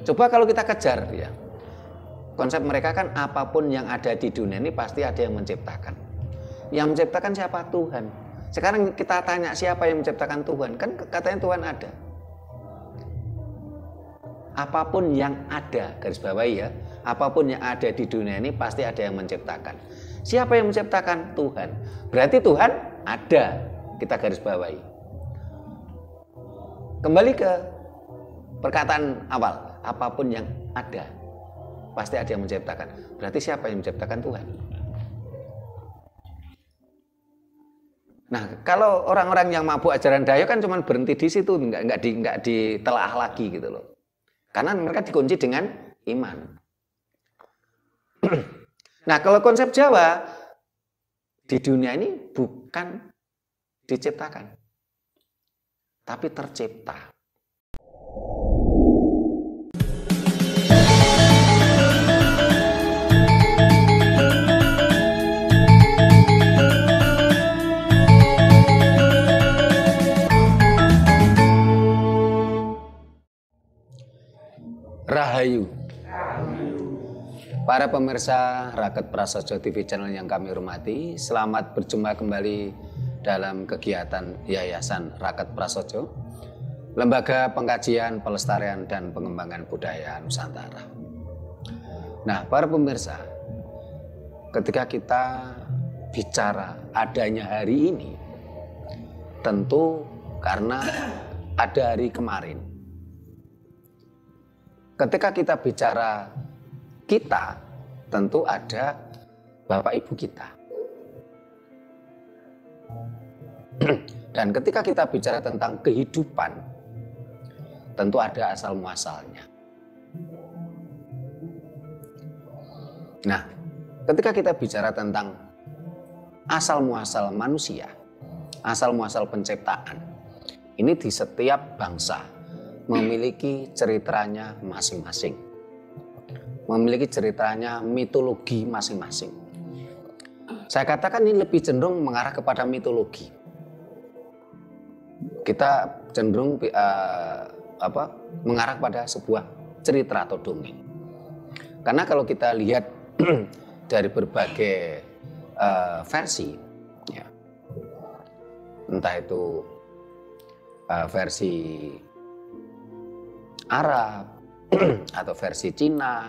Coba kalau kita kejar ya. Konsep mereka kan apapun yang ada di dunia ini pasti ada yang menciptakan. Yang menciptakan siapa? Tuhan. Sekarang kita tanya siapa yang menciptakan Tuhan? Kan katanya Tuhan ada. Apapun yang ada, garis bawahi ya, apapun yang ada di dunia ini pasti ada yang menciptakan. Siapa yang menciptakan? Tuhan. Berarti Tuhan ada, kita garis bawahi. Kembali ke perkataan awal, apapun yang ada pasti ada yang menciptakan. Berarti siapa yang menciptakan? Tuhan. Nah, kalau orang-orang yang mabuk ajaran Dayo kan cuma berhenti di situ, nggak ditelaah lagi gitu loh. Karena mereka dikunci dengan iman. Nah, kalau konsep Jawa di dunia ini bukan diciptakan, tapi tercipta. Rahayu. Para pemirsa Raket Prasaja TV channel yang kami hormati, selamat berjumpa kembali dalam kegiatan Yayasan Raket Prasaja, Lembaga Pengkajian, Pelestarian dan Pengembangan Budaya Nusantara. Nah, para pemirsa, ketika kita bicara adanya hari ini, tentu karena ada hari kemarin. Ketika kita bicara kita, tentu ada Bapak Ibu kita. Dan ketika kita bicara tentang kehidupan, tentu ada asal muasalnya. Nah, ketika kita bicara tentang asal muasal manusia, asal muasal penciptaan, ini di setiap bangsa memiliki ceritanya masing-masing, memiliki ceritanya mitologi masing-masing. Saya katakan ini lebih cenderung mengarah kepada mitologi. Kita cenderung mengarah pada sebuah cerita atau dongeng. Karena kalau kita lihat dari berbagai versi, ya, entah itu versi Arab atau versi Cina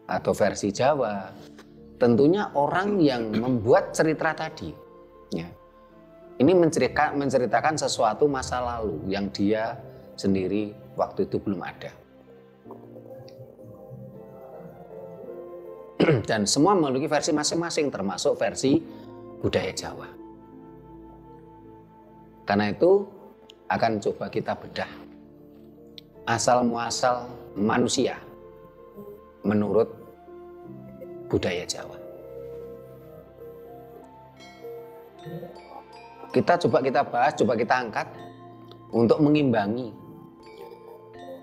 atau versi Jawa, tentunya orang yang membuat cerita tadi, ya, ini menceritakan sesuatu masa lalu yang dia sendiri waktu itu belum ada. Dan semua memiliki versi masing-masing, termasuk versi budaya Jawa. Karena itu akan coba kita bedah asal muasal manusia menurut budaya Jawa. Kita bahas, coba kita angkat untuk mengimbangi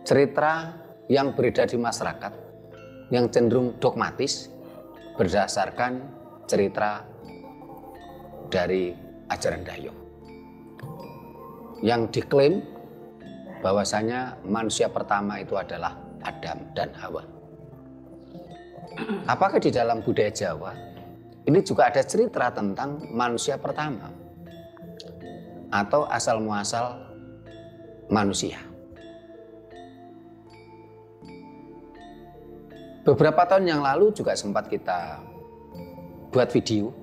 cerita yang beredar di masyarakat yang cenderung dogmatis berdasarkan cerita dari ajaran Dayo yang diklaim bahwasanya manusia pertama itu adalah Adam dan Hawa. Apakah di dalam budaya Jawa ini juga ada cerita tentang manusia pertama atau asal muasal manusia? Beberapa tahun yang lalu juga sempat kita buat video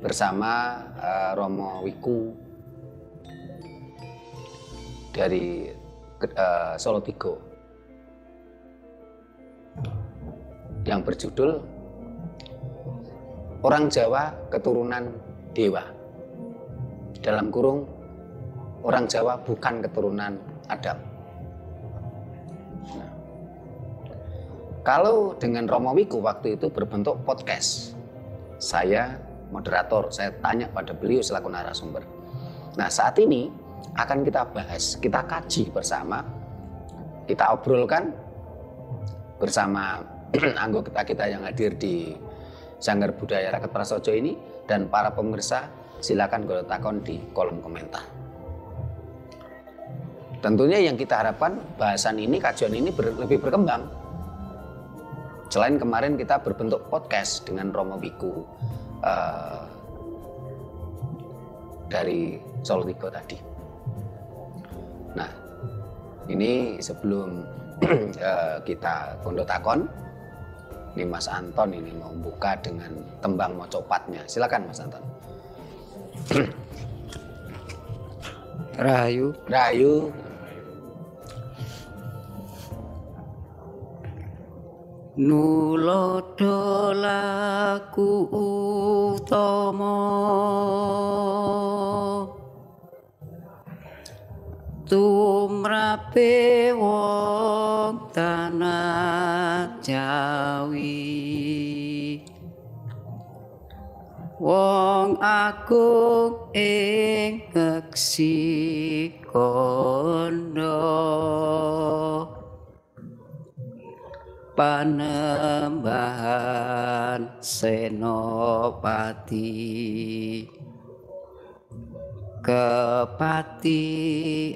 bersama Romo Wiku dari Solo Tigo yang berjudul Orang Jawa Keturunan Dewa, dalam kurung orang Jawa bukan keturunan Adam. Nah, kalau dengan Romo Wiku waktu itu berbentuk podcast, saya moderator, saya tanya pada beliau selaku narasumber. Nah, saat ini akan kita bahas, kita kaji bersama, kita obrolkan bersama anggota kita yang hadir di Sanggar Budaya Raket Prasaja ini, dan para pemirsa silakan kalau takon di kolom komentar. tentunya yang kita harapkan bahasan ini, kajian ini lebih berkembang. Selain kemarin kita berbentuk podcast dengan Romo Wiku dari Solo Tigo tadi. Nah, ini sebelum kita kondo takon, ini Mas Anton ini mau buka dengan tembang mocopatnya. Silakan Mas Anton. Rahayu. Rahayu. Nulodo laku utama tumrape wong tanah Jawi, wong agung ing ngeksi kondo, Panembahan Senopati, Kepati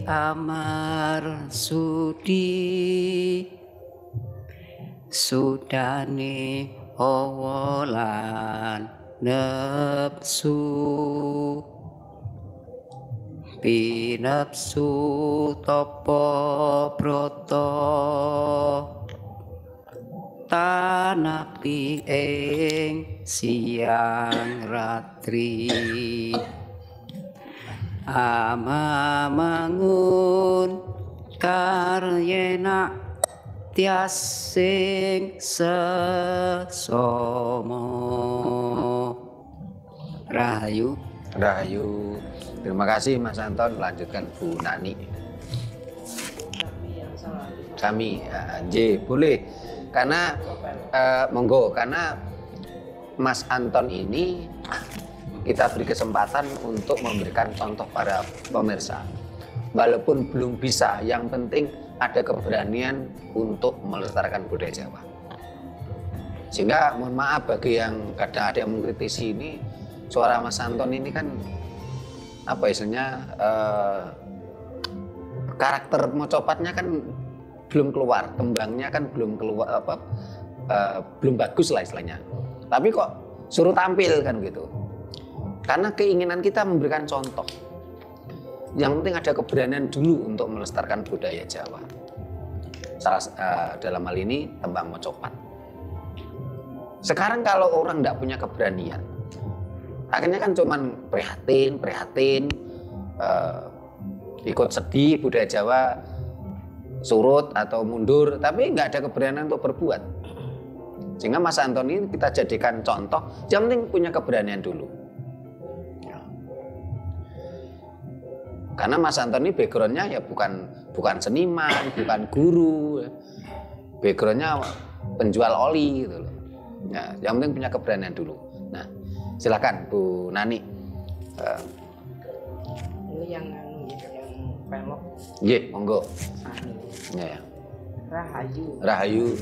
Amar Sudi, Sudane Owolan nepsu, pinepsu topo broto, tanapi ing siang ratri, ama mangun karyena tiasing sesomo. Rahayu. Rahayu. Terima kasih Mas Anton. Lanjutkan Bu Nani. Kami, boleh. Karena monggo, karena Mas Anton ini kita beri kesempatan untuk memberikan contoh para pemirsa. Walaupun belum bisa, yang penting ada keberanian untuk melestarikan budaya Jawa. Sehingga mohon maaf bagi yang kadang ada yang mengkritisi ini, suara Mas Anton ini kan apa istilahnya, karakter mocopatnya kan belum keluar, tembangnya kan belum keluar, belum bagus lah istilahnya. Tapi kok suruh tampil kan gitu. Karena keinginan kita memberikan contoh. Yang penting ada keberanian dulu untuk melestarikan budaya Jawa. Dalam hal ini tembang mocopat. Sekarang kalau orang tidak punya keberanian, akhirnya kan cuman prihatin, ikut sedih budaya Jawa, surut atau mundur, tapi nggak ada keberanian untuk berbuat. Sehingga Mas Anton ini kita jadikan contoh, yang penting punya keberanian dulu. Karena Mas Anton ini backgroundnya ya bukan seniman, bukan guru, backgroundnya penjual oli gitu loh. Ya, yang penting punya keberanian dulu. Nah, silakan Bu Nani. Ini yang pelok. Nggih, monggo. Ya. Rahayu.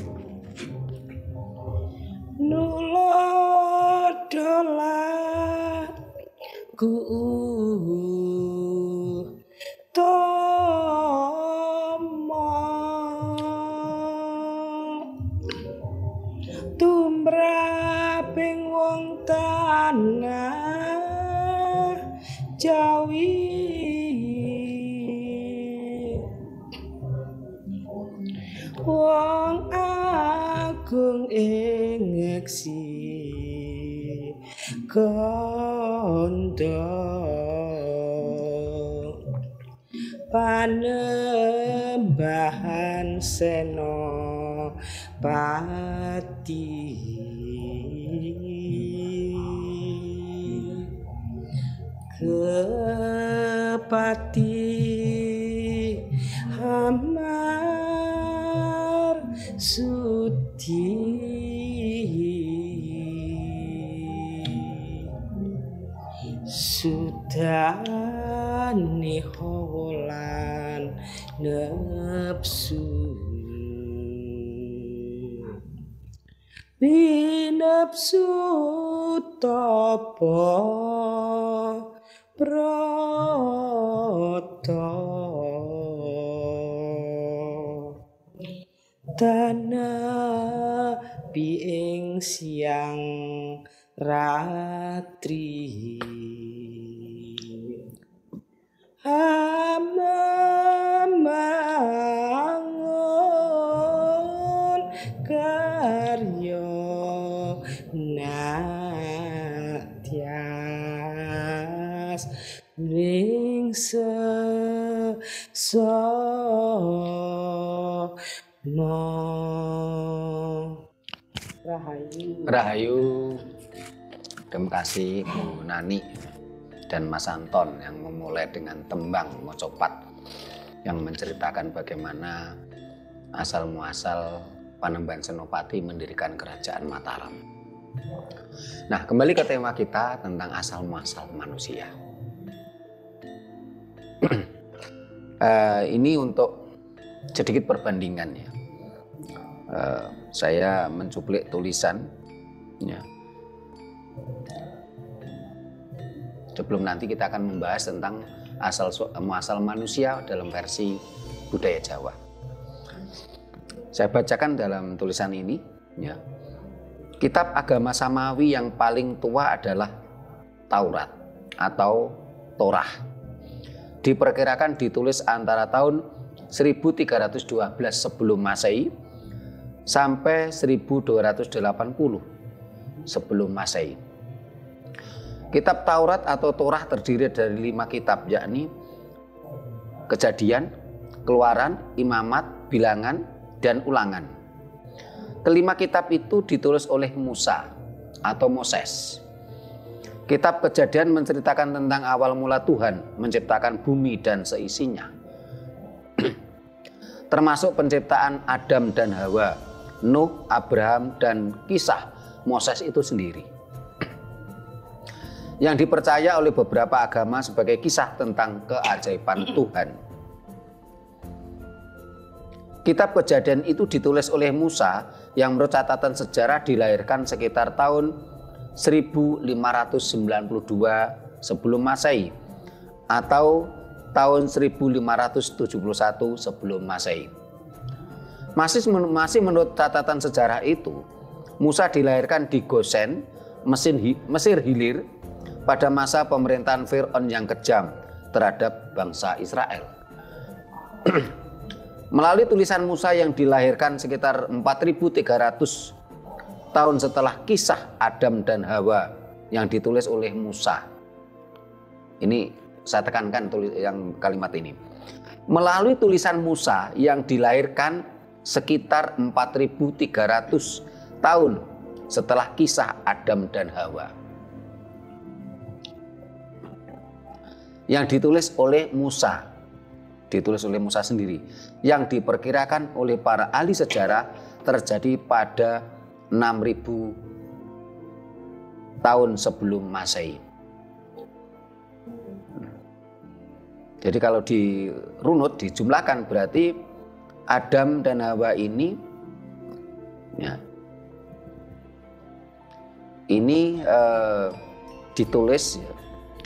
Nulodola ku tomo tumraping wong tanah Jawi, wong agung ing ngeksi kondo, Panembahan Senopati, Kepati Amar Sudi, Sudane Owolan nepsu, pinepsu topo broto, tanah ing siang ratri mangun karya natyas ring Rahayu. Rahayu. Terima kasih Bu Nani dan Mas Anton yang memulai dengan tembang Mocopat yang menceritakan bagaimana asal muasal Panembahan Senopati mendirikan kerajaan Mataram. Nah, kembali ke tema kita tentang asal muasal manusia. Ini untuk sedikit perbandingan ya. Saya mencuplik tulisan ya. Sebelum nanti kita akan membahas tentang asal muasal manusia dalam versi budaya Jawa. Saya bacakan dalam tulisan ini ya. Kitab agama Samawi yang paling tua adalah Taurat atau Torah. Diperkirakan ditulis antara tahun 1312 sebelum Masehi sampai 1280 sebelum Masehi. Kitab Taurat atau Torah terdiri dari 5 kitab, yakni Kejadian, Keluaran, Imamat, Bilangan, dan Ulangan. Kelima kitab itu ditulis oleh Musa atau Moses. Kitab Kejadian menceritakan tentang awal mula Tuhan menciptakan bumi dan seisinya, termasuk penciptaan Adam dan Hawa, Nuh, Abraham, dan kisah Moses itu sendiri, yang dipercaya oleh beberapa agama sebagai kisah tentang keajaiban Tuhan. Kitab Kejadian itu ditulis oleh Musa yang menurut catatan sejarah dilahirkan sekitar tahun 1592 sebelum Masehi atau tahun 1571 sebelum Masehi. Masih menurut catatan sejarah itu, Musa dilahirkan di Gosen, Mesir Hilir, pada masa pemerintahan Fir'aun yang kejam terhadap bangsa Israel. Melalui tulisan Musa yang dilahirkan sekitar 4.300 tahun setelah kisah Adam dan Hawa yang ditulis oleh Musa. Ini saya tekankan yang kalimat ini. Melalui tulisan Musa yang dilahirkan sekitar 4.300 tahun setelah kisah Adam dan Hawa, yang ditulis oleh Musa sendiri, yang diperkirakan oleh para ahli sejarah terjadi pada 6.000 tahun sebelum Masehi. Jadi kalau dirunut, dijumlahkan, berarti Adam dan Hawa ini ya, ini ditulis ya,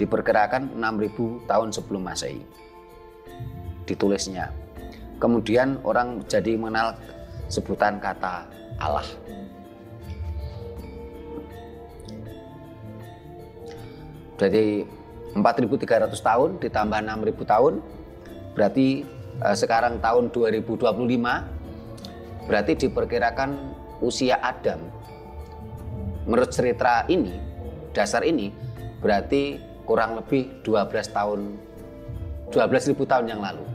diperkirakan 6.000 tahun sebelum Masehi ditulisnya. Kemudian orang jadi mengenal sebutan kata Allah. Jadi 4.300 tahun ditambah 6.000 tahun berarti sekarang tahun 2025, berarti diperkirakan usia Adam menurut cerita ini, dasar ini, berarti kurang lebih 12.000 tahun yang lalu.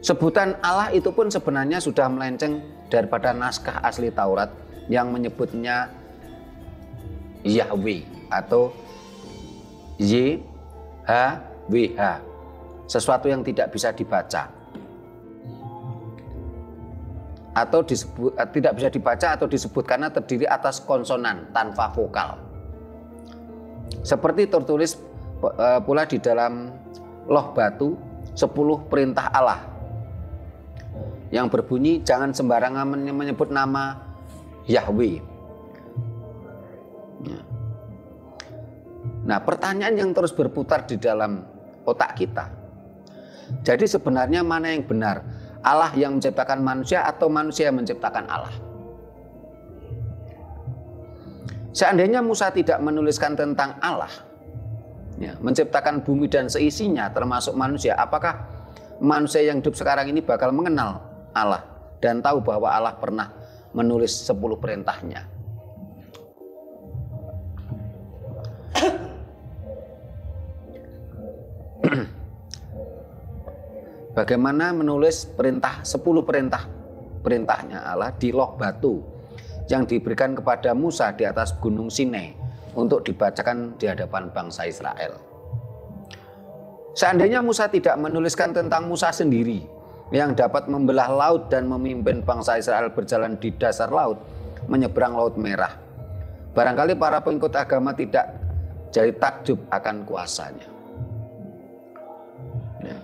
Sebutan Allah itu pun sebenarnya sudah melenceng daripada naskah asli Taurat yang menyebutnya Yahweh atau YHWH, sesuatu yang tidak bisa dibaca atau tidak bisa dibaca atau disebut karena terdiri atas konsonan tanpa vokal. Seperti tertulis pula di dalam Loh Batu 10 perintah Allah yang berbunyi jangan sembarangan menyebut nama Yahweh. Nah, pertanyaan yang terus berputar di dalam otak kita, Jadi sebenarnya mana yang benar? Allah yang menciptakan manusia atau manusia yang menciptakan Allah? Seandainya Musa tidak menuliskan tentang Allah, ya, menciptakan bumi dan seisinya termasuk manusia, apakah manusia yang hidup sekarang ini bakal mengenal Allah dan tahu bahwa Allah pernah menulis 10 perintahnya? Bagaimana menulis 10 perintahnya Allah di loh batu yang diberikan kepada Musa di atas gunung Sinai untuk dibacakan di hadapan bangsa Israel. Seandainya Musa tidak menuliskan tentang Musa sendiri yang dapat membelah laut dan memimpin bangsa Israel berjalan di dasar laut menyeberang Laut Merah, barangkali para pengikut agama tidak jadi takjub akan kuasanya. Ya.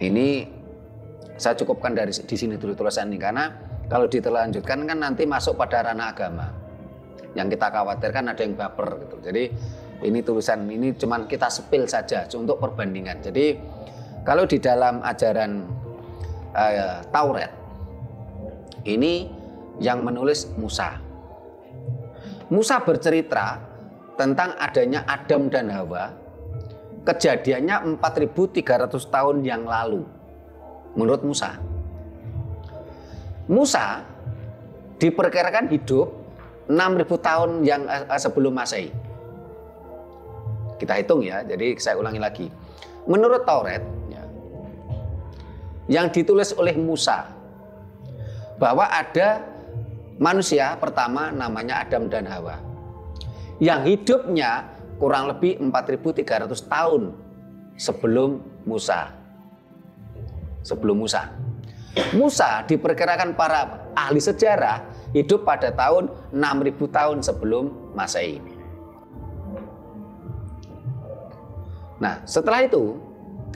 Ini saya cukupkan di sini dulu tulisan ini, karena kalau ditelanjutkan kan nanti masuk pada ranah agama. Yang kita khawatirkan ada yang baper gitu. Jadi ini tulisan ini cuman kita sepil saja untuk perbandingan. Jadi kalau di dalam ajaran Taurat ini yang menulis Musa. Musa bercerita tentang adanya Adam dan Hawa. Kejadiannya 4.300 tahun yang lalu menurut Musa. Musa diperkirakan hidup 6.000 tahun yang sebelum Masehi. Kita hitung ya, jadi saya ulangi lagi. Menurut Taurat, ya, yang ditulis oleh Musa, bahwa ada manusia pertama namanya Adam dan Hawa, yang hidupnya kurang lebih 4.300 tahun sebelum Musa. Musa diperkirakan para ahli sejarah hidup pada tahun 6.000 tahun sebelum Masehi. Nah, setelah itu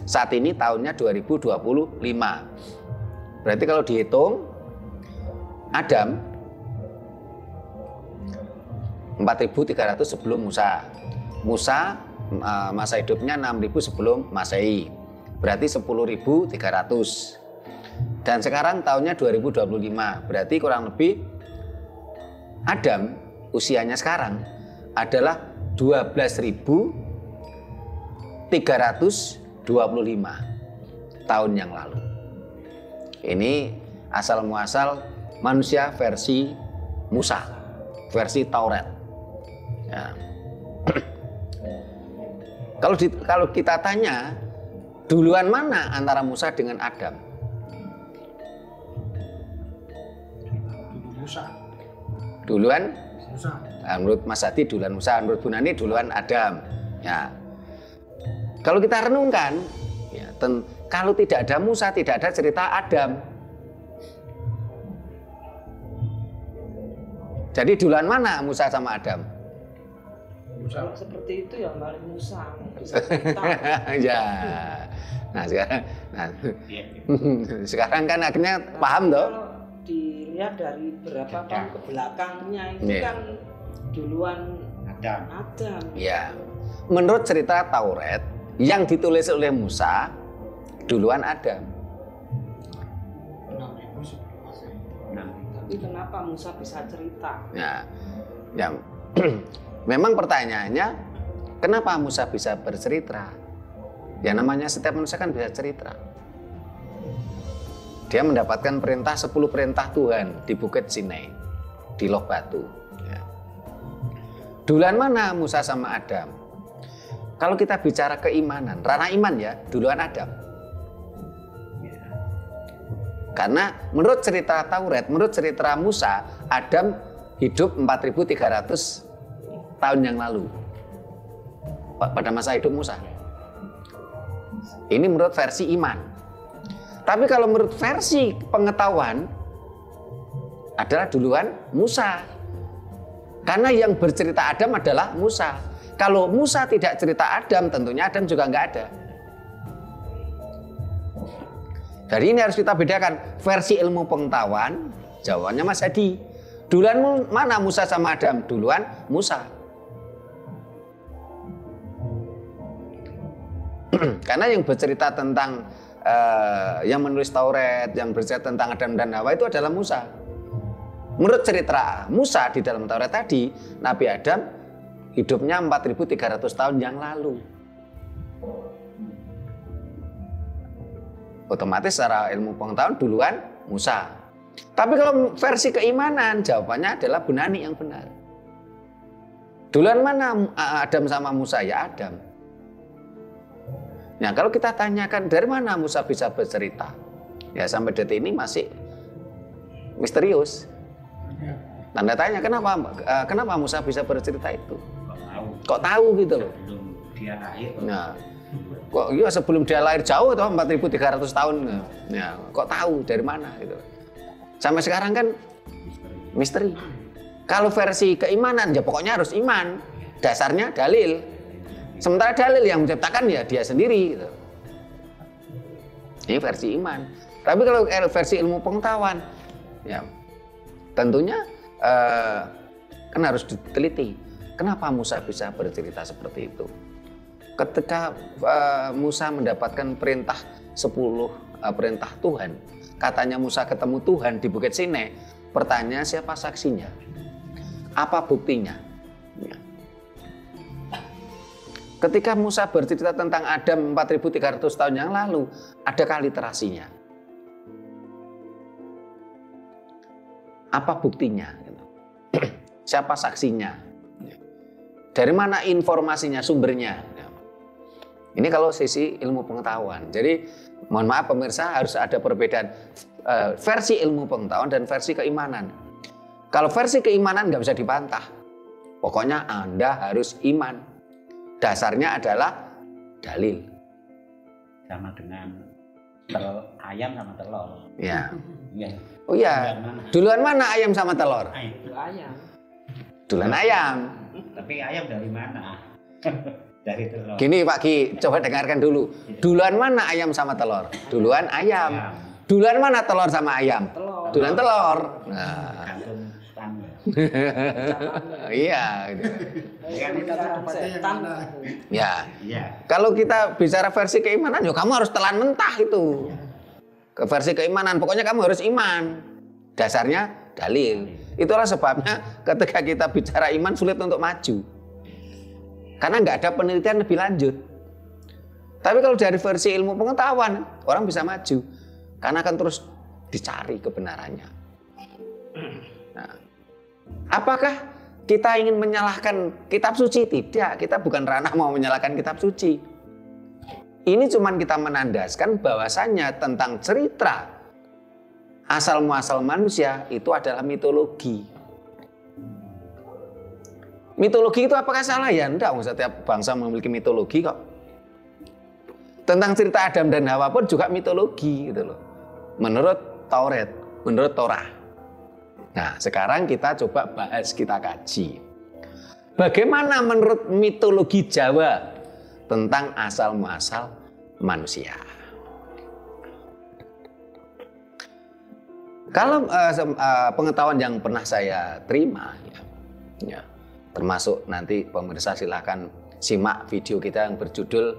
saat ini tahunnya 2025. Berarti kalau dihitung Adam 4.300 sebelum Musa. Musa masa hidupnya 6.000 sebelum Masehi. Berarti 10.300. Dan sekarang tahunnya 2025, berarti kurang lebih Adam usianya sekarang adalah 12.325 tahun yang lalu. Ini asal muasal manusia versi Musa, versi Taurat. Ya. Kalau kita tanya duluan mana antara Musa dengan Adam? Musa. Duluan Musa. Nah, menurut Mas Hadi duluan Musa, menurut Bu Nani duluan Adam. Ya. Kalau kita renungkan, ya, kalau tidak ada Musa, tidak ada cerita Adam. Jadi duluan mana Musa sama Adam? Kalau seperti itu ya paling Musa bisa cerita. Ya. Nah sekarang kan akhirnya paham toh. Kalau dilihat dari berapa tahun ke belakangnya itu kan duluan Adam. Ya. Menurut cerita Taurat yang ditulis oleh Musa, duluan Adam. Tapi kenapa Musa bisa cerita? Ya. Memang pertanyaannya, kenapa Musa bisa bercerita? Ya namanya setiap manusia kan bisa cerita. Dia mendapatkan perintah 10 perintah Tuhan di Bukit Sinai, di loh batu. Ya. Duluan mana Musa sama Adam? Kalau kita bicara keimanan, ranah iman ya, duluan Adam. Ya. Karena menurut cerita Taurat, menurut cerita Musa, Adam hidup 4.300 tahun yang lalu. Pada masa hidup Musa. Ini menurut versi iman. Tapi kalau menurut versi pengetahuan adalah duluan Musa. Karena yang bercerita Adam adalah Musa. Kalau Musa tidak cerita Adam, tentunya Adam juga nggak ada. Jadi ini harus kita bedakan. Versi ilmu pengetahuan, jawabannya Mas Hadi. Duluan mana Musa sama Adam? Duluan Musa. Karena yang bercerita tentang yang menulis Taurat, yang bercerita tentang Adam dan Hawa itu adalah Musa. Menurut cerita Musa di dalam Taurat tadi, Nabi Adam hidupnya 4.300 tahun yang lalu. Otomatis secara ilmu pengetahuan duluan Musa. Tapi kalau versi keimanan, jawabannya adalah Bunani yang benar. Duluan mana Adam sama Musa? Ya Adam. Nah, kalau kita tanyakan dari mana Musa bisa bercerita, ya sampai detik ini masih misterius. Tanda tanya, kenapa Musa bisa bercerita itu? Kok tahu gitu loh? Belum dia lahir. Nah, kok iya sebelum dia lahir jauh atau 4.300 tahun? Nah, kok tahu dari mana gitu? Sampai sekarang kan misteri. Kalau versi keimanan ya pokoknya harus iman. Dasarnya dalil. Sementara dalil yang menciptakan ya dia sendiri gitu. Ini versi iman. Tapi kalau versi ilmu pengetahuan ya tentunya kan harus diteliti. Kenapa Musa bisa bercerita seperti itu? Ketika Musa mendapatkan perintah 10 perintah Tuhan, katanya Musa ketemu Tuhan di Bukit Sinai. Pertanyaan siapa saksinya? Apa buktinya? Ya. Ketika Musa bercerita tentang Adam 4.300 tahun yang lalu, adakah literasinya? Apa buktinya? Siapa saksinya? Dari mana informasinya, sumbernya? Ini kalau sisi ilmu pengetahuan. Jadi mohon maaf pemirsa, harus ada perbedaan versi ilmu pengetahuan dan versi keimanan. Kalau versi keimanan nggak bisa dibantah. Pokoknya Anda harus iman. Dasarnya adalah dalil. Sama dengan ayam sama telur. Ya. Iya. Oh iya. Duluan mana ayam sama telur? Ayam. Duluan ayam. Tapi ayam dari mana? Dari telur. Gini Pak Ki, coba dengarkan dulu. Duluan mana ayam sama telur? Duluan ayam. Duluan mana telur sama ayam? Telur. Duluan telur. Nah. Gantung tangga. Iya. Gitu. Setan. Ya. Iya. Kalau kita bicara versi keimanan, ya kamu harus telan mentah itu. Ke versi keimanan, pokoknya kamu harus iman. Dasarnya dalil. Itulah sebabnya ketika kita bicara iman sulit untuk maju. Karena nggak ada penelitian lebih lanjut. Tapi kalau dari versi ilmu pengetahuan, orang bisa maju. Karena akan terus dicari kebenarannya. Nah, apakah kita ingin menyalahkan kitab suci? Tidak, kita bukan ranah mau menyalahkan kitab suci. Ini cuman kita menandaskan bahwasannya tentang cerita asal muasal manusia itu adalah mitologi. Mitologi itu apakah salah? Ya enggak, setiap bangsa memiliki mitologi kok. Tentang cerita Adam dan Hawa pun juga mitologi gitu loh. Menurut Taurat, menurut Torah. Nah, sekarang kita coba bahas, kita kaji. Bagaimana menurut mitologi Jawa tentang asal muasal manusia? Kalau pengetahuan yang pernah saya terima, ya, termasuk nanti pemirsa silahkan simak video kita yang berjudul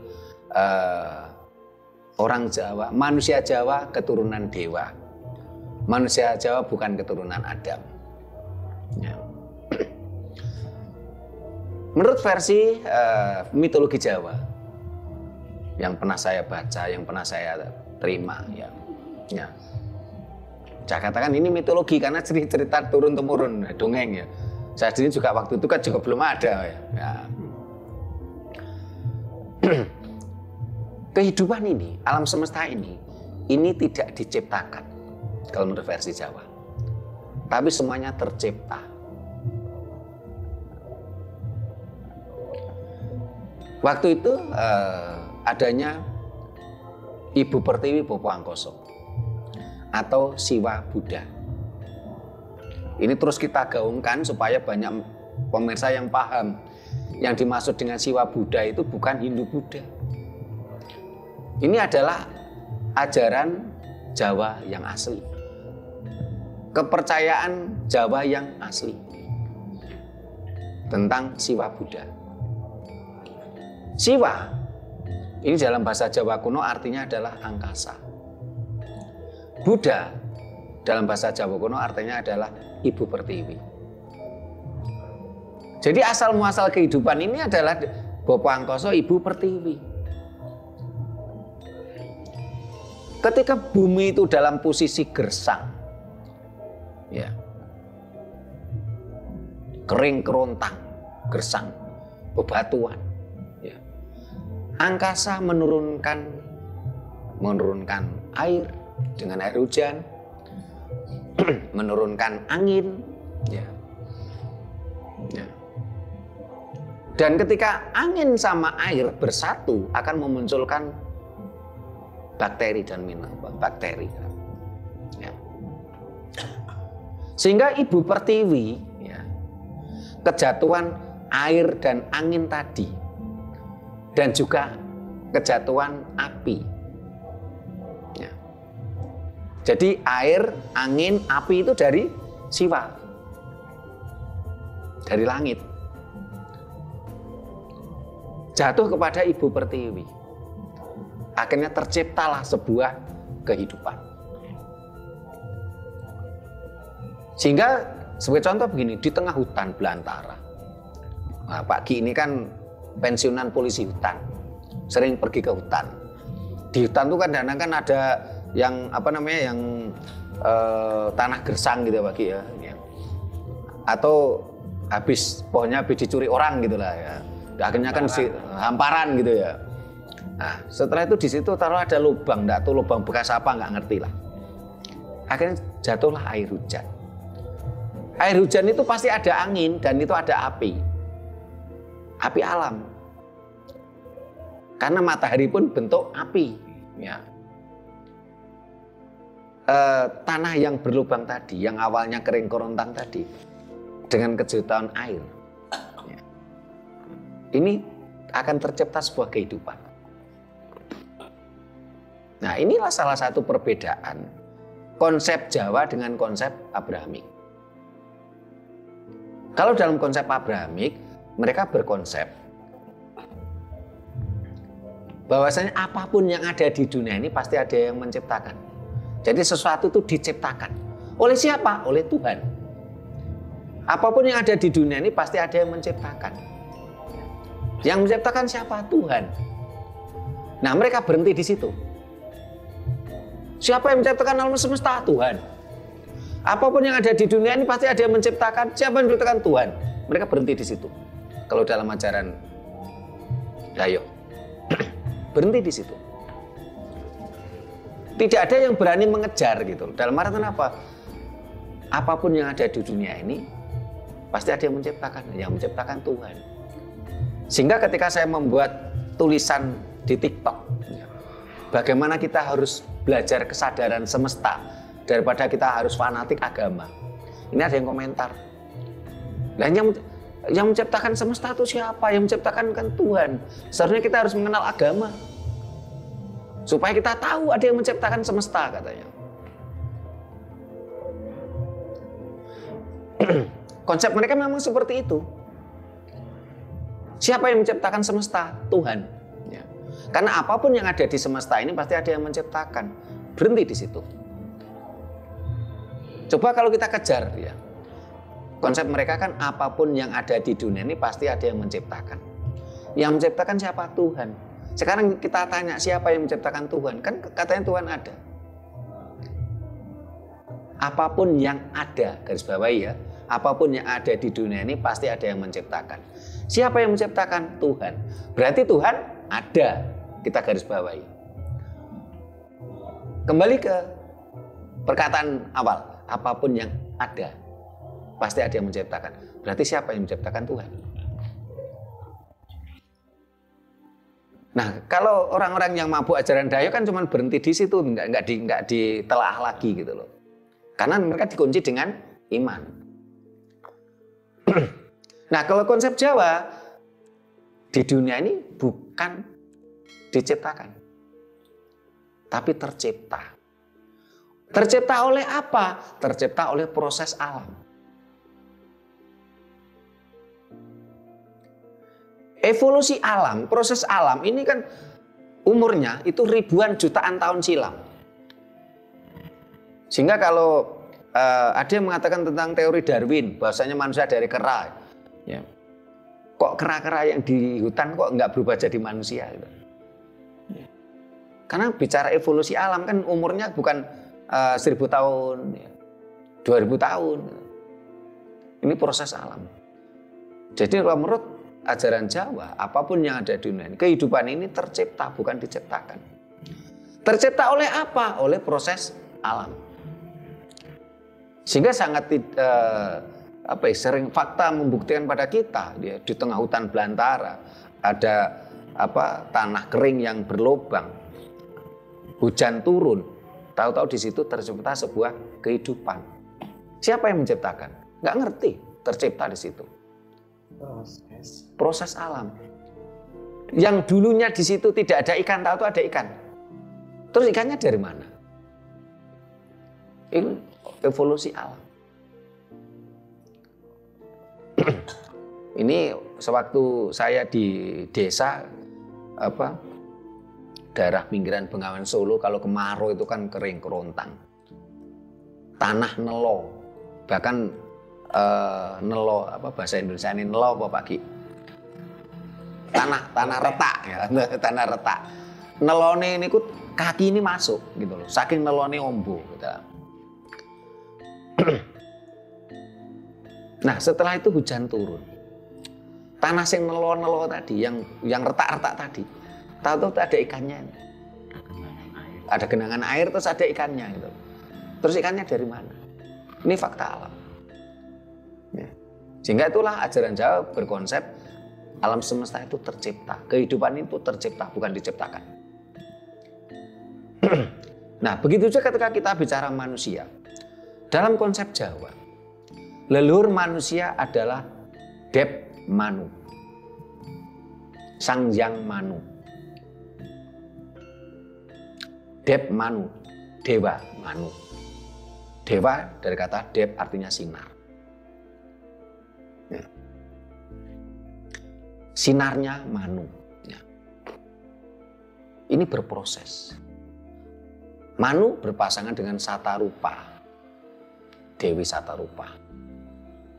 Orang Jawa, Manusia Jawa Keturunan Dewa. Manusia Jawa bukan keturunan Adam. Ya. Menurut versi mitologi Jawa yang pernah saya baca, yang pernah saya terima, ya. Saya katakan ini mitologi karena cerita turun temurun, dongeng ya. Saya sendiri juga waktu itu kan juga belum ada ya. Kehidupan ini, alam semesta ini tidak diciptakan kalau menurut versi Jawa. Tapi semuanya tercipta. Waktu itu adanya Ibu Pertiwi Bopo Angkoso atau Siwa Buddha. Ini terus kita gaungkan supaya banyak pemirsa yang paham. Yang dimaksud dengan Siwa Buddha itu bukan Hindu Buddha. Ini adalah ajaran Jawa yang asli. Kepercayaan Jawa yang asli tentang Siwa Buddha. Siwa Ini dalam bahasa Jawa kuno artinya adalah angkasa. Buddha dalam bahasa Jawa kuno artinya adalah ibu pertiwi. Jadi asal muasal kehidupan ini adalah Bapa Angkasa, ibu pertiwi. Ketika bumi itu dalam posisi gersang, ya, kering kerontang, gersang, bebatuan, ya. Angkasa menurunkan air dengan air hujan, menurunkan angin, ya. Ya. Dan ketika angin sama air bersatu akan memunculkan bakteri dan bakteri. Ya. Sehingga ibu pertiwi, ya, kejatuhan air dan angin tadi, dan juga kejatuhan api. Ya. Jadi air, angin, api itu dari Siwa, dari langit. Jatuh kepada ibu pertiwi. Akhirnya terciptalah sebuah kehidupan. Sehingga sebagai contoh begini, di tengah hutan belantara. Nah, Pak Ki ini kan pensiunan polisi hutan, sering pergi ke hutan. Di hutan itu kadang-kadang kan ada yang yang tanah gersang gitu ya Pak Ki ya. Atau pohonnya habis dicuri orang gitulah ya. Akhirnya kan hamparan gitu ya. Nah, setelah itu di situ taruh ada lubang, enggak tahu lubang bekas apa, nggak ngerti lah. Akhirnya jatuhlah air hujan. Air hujan itu pasti ada angin dan itu ada api. Api alam. Karena matahari pun bentuk api, ya. Tanah yang berlubang tadi, yang awalnya kering kerontang tadi, dengan kejutan air, ya, ini akan tercipta sebuah kehidupan. Nah, inilah salah satu perbedaan konsep Jawa dengan konsep Abrahamik. Kalau dalam konsep Abrahamik, mereka berkonsep bahwasanya apapun yang ada di dunia ini pasti ada yang menciptakan. Jadi sesuatu itu diciptakan. Oleh siapa? Oleh Tuhan. Apapun yang ada di dunia ini pasti ada yang menciptakan. Yang menciptakan siapa? Tuhan. Nah, mereka berhenti di situ. Siapa yang menciptakan alam semesta? Tuhan. Apapun yang ada di dunia ini pasti ada yang menciptakan. Siapa yang menciptakan? Tuhan. Mereka berhenti di situ. Kalau dalam ajaran Dayo, berhenti di situ. Tidak ada yang berani mengejar gitu. Dalam artian apa? Apapun yang ada di dunia ini pasti ada yang menciptakan. Yang menciptakan Tuhan. Sehingga ketika saya membuat tulisan di TikTok, bagaimana kita harus belajar kesadaran semesta daripada kita harus fanatik agama. Ini ada yang komentar. Nah, yang menciptakan semesta itu siapa? Yang menciptakan kan Tuhan. Seharusnya kita harus mengenal agama. Supaya kita tahu ada yang menciptakan semesta, katanya. Konsep mereka memang seperti itu. Siapa yang menciptakan semesta? Tuhan. Ya. Karena apapun yang ada di semesta ini pasti ada yang menciptakan. Berhenti di situ. Coba kalau kita kejar, ya. Konsep mereka kan apapun yang ada di dunia ini pasti ada yang menciptakan. Yang menciptakan siapa? Tuhan. Sekarang kita tanya siapa yang menciptakan Tuhan? Kan katanya Tuhan ada. Apapun yang ada, garis bawahi ya, apapun yang ada di dunia ini pasti ada yang menciptakan. Siapa yang menciptakan? Tuhan. Berarti Tuhan ada, kita garis bawahi. Kembali ke perkataan awal, apapun yang ada pasti ada yang menciptakan. Berarti siapa yang menciptakan? Tuhan. Nah, kalau orang-orang yang mabuk ajaran Dayo kan cuma berhenti di situ, nggak ditelaah lagi gitu loh. Karena mereka dikunci dengan iman. Nah, kalau konsep Jawa di dunia ini bukan diciptakan, tapi tercipta. Tercipta oleh apa? Tercipta oleh proses alam. Evolusi alam, proses alam ini kan umurnya itu ribuan jutaan tahun silam. Sehingga kalau ada yang mengatakan tentang teori Darwin, bahwasanya manusia dari kera, ya. Kok kera-kera yang di hutan kok nggak berubah jadi manusia? Gitu. Ya. Karena bicara evolusi alam kan umurnya bukan 1000 tahun, ya. 2000 tahun. Ini proses alam. Jadi kalau menurut ajaran Jawa, apapun yang ada di dunia ini, kehidupan ini tercipta, bukan diciptakan. Tercipta oleh apa? Oleh proses alam. Sehingga sangat sering fakta membuktikan pada kita, ya, di tengah hutan belantara ada tanah kering yang berlobang, hujan turun, tahu-tahu di situ tercipta sebuah kehidupan. Siapa yang menciptakan? Nggak ngerti, tercipta di situ. Proses alam. Yang dulunya di situ tidak ada ikan, tahu-tahu ada ikan. Terus ikannya dari mana? Ini evolusi alam. Ini sewaktu saya di desa daerah pinggiran Bengawan Solo, kalau kemarau itu kan kering kerontang. Tanah nelo. Bahkan nelo bahasa Indonesia ini nelo apa Pak Ki? Tanah retak ya, tanah retak. Nelone ini kaki ini masuk gitu loh. Saking nelone ombo gitu. Nah, setelah itu hujan turun. Tanah yang nelo-nelo tadi, yang retak-retak tadi, tahu-tahu ada ikannya. Ada genangan air terus ada ikannya gitu. Terus ikannya dari mana? Ini fakta alam. Ya. Sehingga itulah ajaran Jawa berkonsep alam semesta itu tercipta. Kehidupan itu tercipta, bukan diciptakan. Nah, begitu juga ketika kita bicara manusia. Dalam konsep Jawa, leluhur manusia adalah Deb Manu, Sang Hyang Manu. Deb Manu, Dewa Manu. Dewa dari kata Deb artinya sinar. Ya. Sinarnya Manu. Ya. Ini berproses. Manu berpasangan dengan Satarupa, Dewi Satarupa.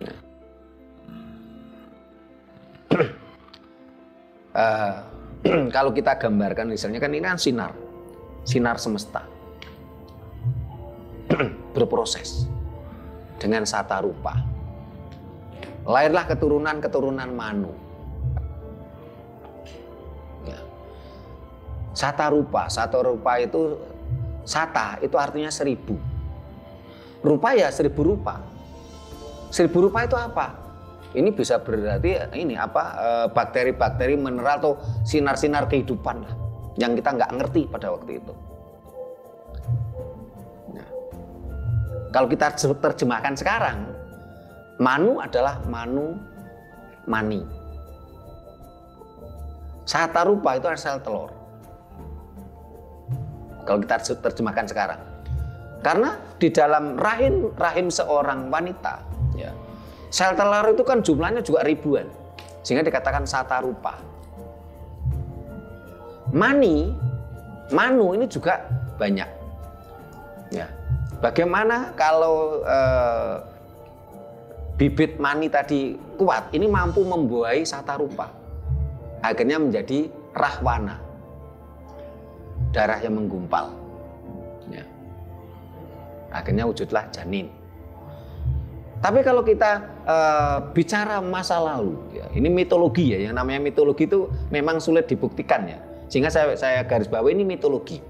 Nah. Kalau kita gambarkan misalnya kan ini kan sinar semesta. Berproses dengan Satarupa. Lahirlah keturunan Manu. Ya. Satarupa itu Sata itu artinya 1000. Rupa ya 1000 rupa. 1000 rupa itu apa? Ini bisa berarti bakteri-bakteri mineral atau sinar-sinar kehidupan lah, yang kita nggak ngerti pada waktu itu. Nah, kalau kita terjemahkan sekarang, Manu adalah mani. Satarupa itu adalah sel telur. Kalau kita terjemahkan sekarang. Karena di dalam rahim seorang wanita, ya, sel telur itu kan jumlahnya juga ribuan. Sehingga dikatakan Satarupa. Manu ini juga banyak. Ya. Bagaimana kalau bibit mani tadi kuat, ini mampu membuahi Satarupa. Akhirnya menjadi Rahwana. Darah yang menggumpal. Ya. Akhirnya wujudlah janin. Tapi kalau kita bicara masa lalu, ya, ini mitologi ya, yang namanya mitologi itu memang sulit dibuktikan ya. Sehingga saya garis bawahi ini mitologi.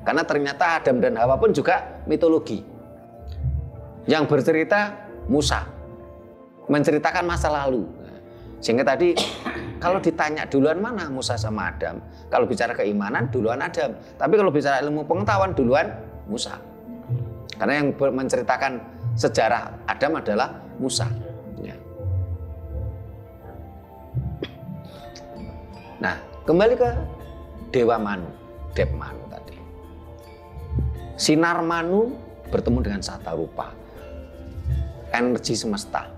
Karena ternyata Adam dan Hawa pun juga mitologi. Yang bercerita Musa, menceritakan masa lalu. Sehingga tadi kalau ditanya duluan mana Musa sama Adam, kalau bicara keimanan duluan Adam, tapi kalau bicara ilmu pengetahuan duluan Musa. Karena yang menceritakan sejarah Adam adalah Musa. Ya. Nah, kembali ke Dewa Manu, Deb Manu tadi. Sinar Manu bertemu dengan Satarupa, energi semesta.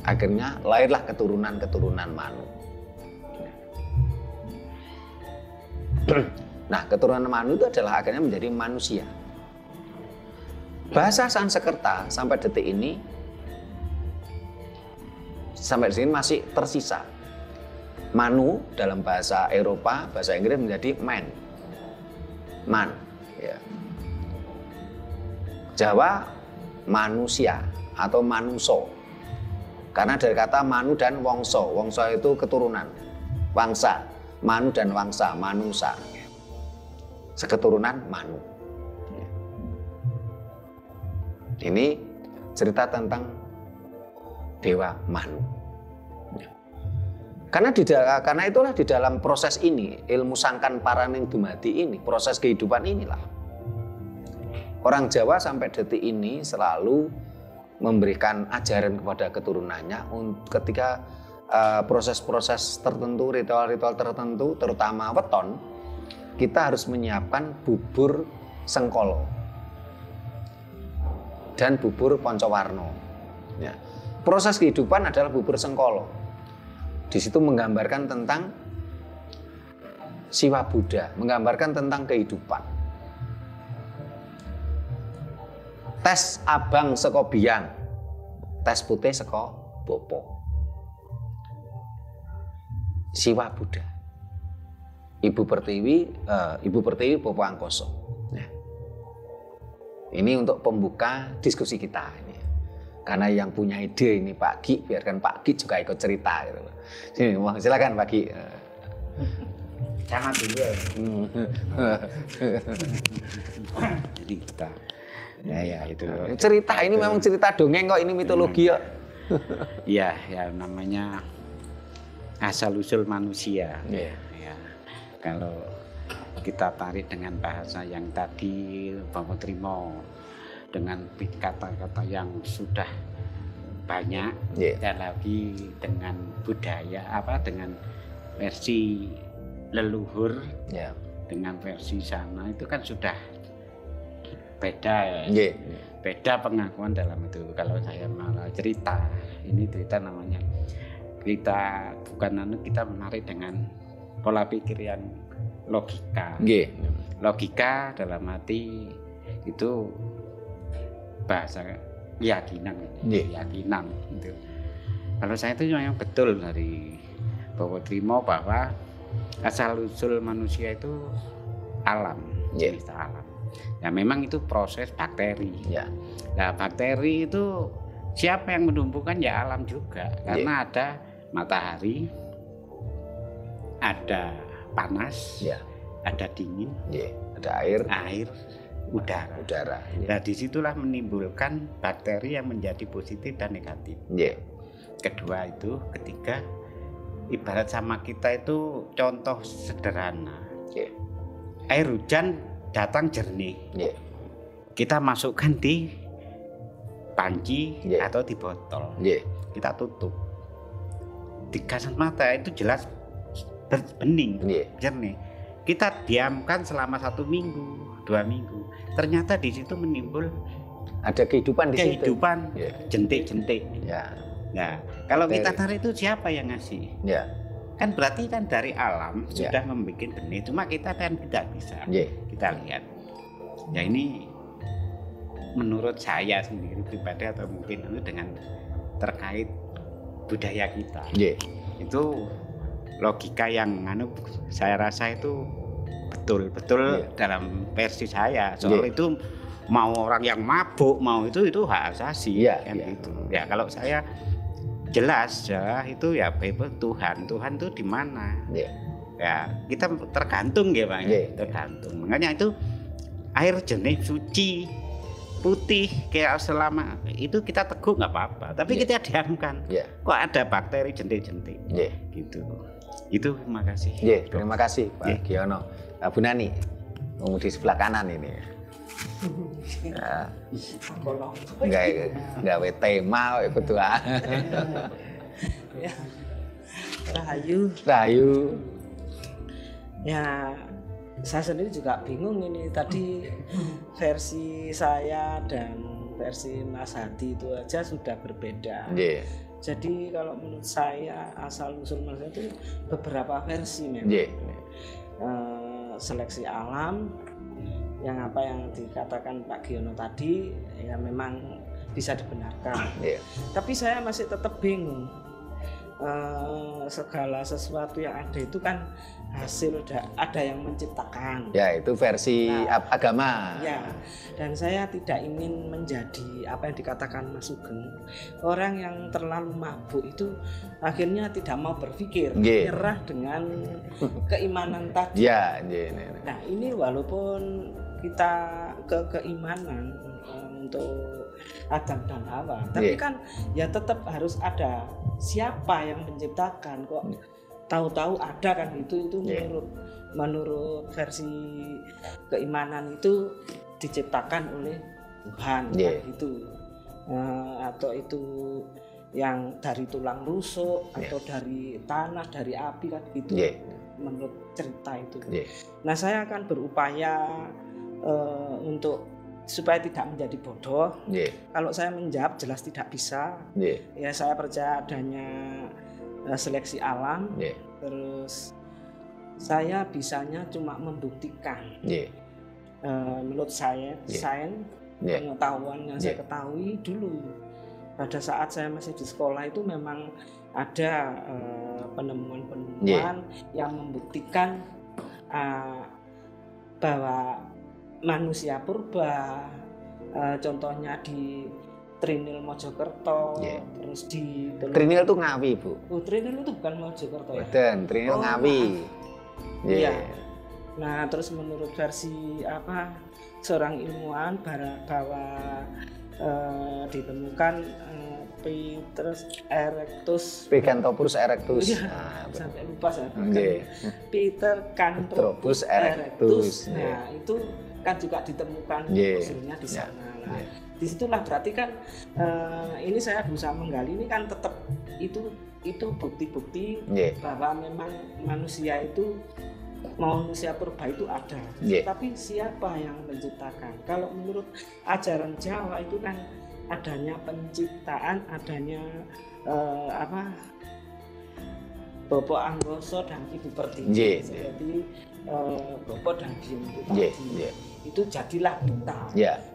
Akhirnya lahirlah keturunan Manu. Nah, keturunan Manu itu adalah akhirnya menjadi manusia. Bahasa Sanskerta sampai detik ini, sampai di sini masih tersisa. Manu dalam bahasa Eropa, bahasa Inggris menjadi man. Ya. Jawa manusia atau manuso. Karena dari kata manu dan wongso. Wongso itu keturunan. Wangsa. Manu dan wangsa, manusa. Seketurunan Manu. Ini cerita tentang Dewa Manu. Karena itulah di dalam proses ini, ilmu sangkan paraning dumadi ini, proses kehidupan inilah. Orang Jawa sampai detik ini selalu memberikan ajaran kepada keturunannya ketika proses-proses tertentu, ritual-ritual tertentu, terutama weton, kita harus menyiapkan bubur sengkolo dan bubur poncowarno. Ya. Proses kehidupan adalah bubur sengkolo. Di situ menggambarkan tentang Siwa Buddha, menggambarkan tentang kehidupan. Tes abang seko biang, tes putih seko bopo. Siwa Buddha. Ibu Pertiwi Bopo Angkoso. Nah, ini untuk pembuka diskusi kita ini. Karena yang punya ide ini Pak Gi, biarkan Pak Gi juga ikut cerita gitu. Silakan Pak Gi. Jangan dulu ya. Cerita. Ya itu. Cerita ini memang cerita dongeng kok, ini mitologi ya. Iya, ya namanya asal usul manusia. Yeah. Ya. Kalau kita tarik dengan bahasa yang tadi Bapak Trimo, dengan kata-kata yang sudah banyak, dan lagi dengan budaya dengan versi leluhur, dengan versi sana itu kan sudah beda. Beda pengakuan dalam itu. Kalau saya malah cerita, ini cerita namanya kita kita menarik dengan pola pikir yang logika. Logika dalam arti itu bahasa keyakinan, keyakinan gitu. Kalau saya itu yang betul dari Bapak Trimo bahwa asal usul manusia itu alam, alam. Ya memang itu proses bakteri. Nah bakteri itu siapa yang menumbuhkan? Ya alam juga, karena ada matahari, ada panas, ada dingin, ada air, udara. Nah disitulah menimbulkan bakteri yang menjadi positif dan negatif. Kedua itu, ketiga, ibarat sama kita itu contoh sederhana. Air hujan datang jernih, kita masukkan di panci atau di botol, kita tutup, di kasat mata itu jelas bening, jernih. Kita diamkan selama 1 minggu, 2 minggu. Ternyata di situ menimbul ada kehidupan di situ. Jentik-jentik. Nah, kalau kita tarik itu siapa yang ngasih? Kan berarti kan dari alam sudah membuat benih. Cuma kita kan tidak bisa. Kita lihat. Ya ini menurut saya sendiri pribadi atau mungkin itu dengan terkait budaya kita. Itu logika yang saya rasa itu betul dalam versi saya. Soal itu mau orang yang mabuk mau itu hak asasi kan gitu. Ya kalau saya jelas itu ya bebas Tuhan itu di mana? Ya kita tergantung ya Pak. Tergantung. Makanya itu air jernih suci putih kayak selama itu kita teguk nggak apa-apa. Tapi kita diamkan. Kok ada bakteri jentik-jentik? Gitu. Itu terima kasih. Terima kasih Pak Giono. Bu Nani, di sebelah kanan ini. Nggak tema ketua. Rahayu. Ya, saya sendiri juga bingung ini tadi versi saya dan versi Mas Hadi itu aja sudah berbeda. Jadi kalau menurut saya asal usul manusia itu beberapa versi memang. seleksi alam, yang apa yang dikatakan Pak Giono tadi ya memang bisa dibenarkan. Tapi saya masih tetap bingung. Segala sesuatu yang ada itu kan hasil ada yang menciptakan. Ya, itu versi agama. Ya, dan saya tidak ingin menjadi apa yang dikatakan Mas Sugeng, orang yang terlalu mabuk itu akhirnya tidak mau berpikir, nyerah dengan keimanan tadi. Nah, ini walaupun kita keimanan untuk Adam dan Hawa, tapi kan ya tetap harus ada siapa yang menciptakan, kok tahu-tahu ada kan itu menurut versi keimanan itu diciptakan oleh Tuhan gitu, atau itu yang dari tulang rusuk atau dari tanah, dari api kan gitu, menurut cerita itu. Nah, saya akan berupaya untuk supaya tidak menjadi bodoh. Kalau saya menjawab jelas tidak bisa. Ya, saya percaya adanya seleksi alam. Terus saya bisanya cuma membuktikan. Menurut saya, sains, pengetahuan yang saya ketahui dulu pada saat saya masih di sekolah itu memang ada penemuan-penemuan yang membuktikan bahwa manusia purba, contohnya di Trinil Mojokerto, terus di Trinil itu Ngawi, Bu. Oh, Trinil itu bukan Mojokerto ya? Trinil Ngawi. Iya. Nah, terus menurut versi seorang ilmuwan bahwa ditemukan Petrus erectus, Picanthropus erectus. Sampai lupa saya. Picanthropus erectus. Nah, itu kan juga ditemukan fosilnya di sana. Nah, disitulah berarti kan ini saya berusaha menggali ini kan tetap itu bukti-bukti bahwa memang manusia purba itu ada. Tapi siapa yang menciptakan? Kalau menurut ajaran Jawa itu kan adanya penciptaan, adanya Bopo Anggoso dan Ibu Pertiwi, seperti Bopo dan Bium itu tadi. Itu jadilah kita.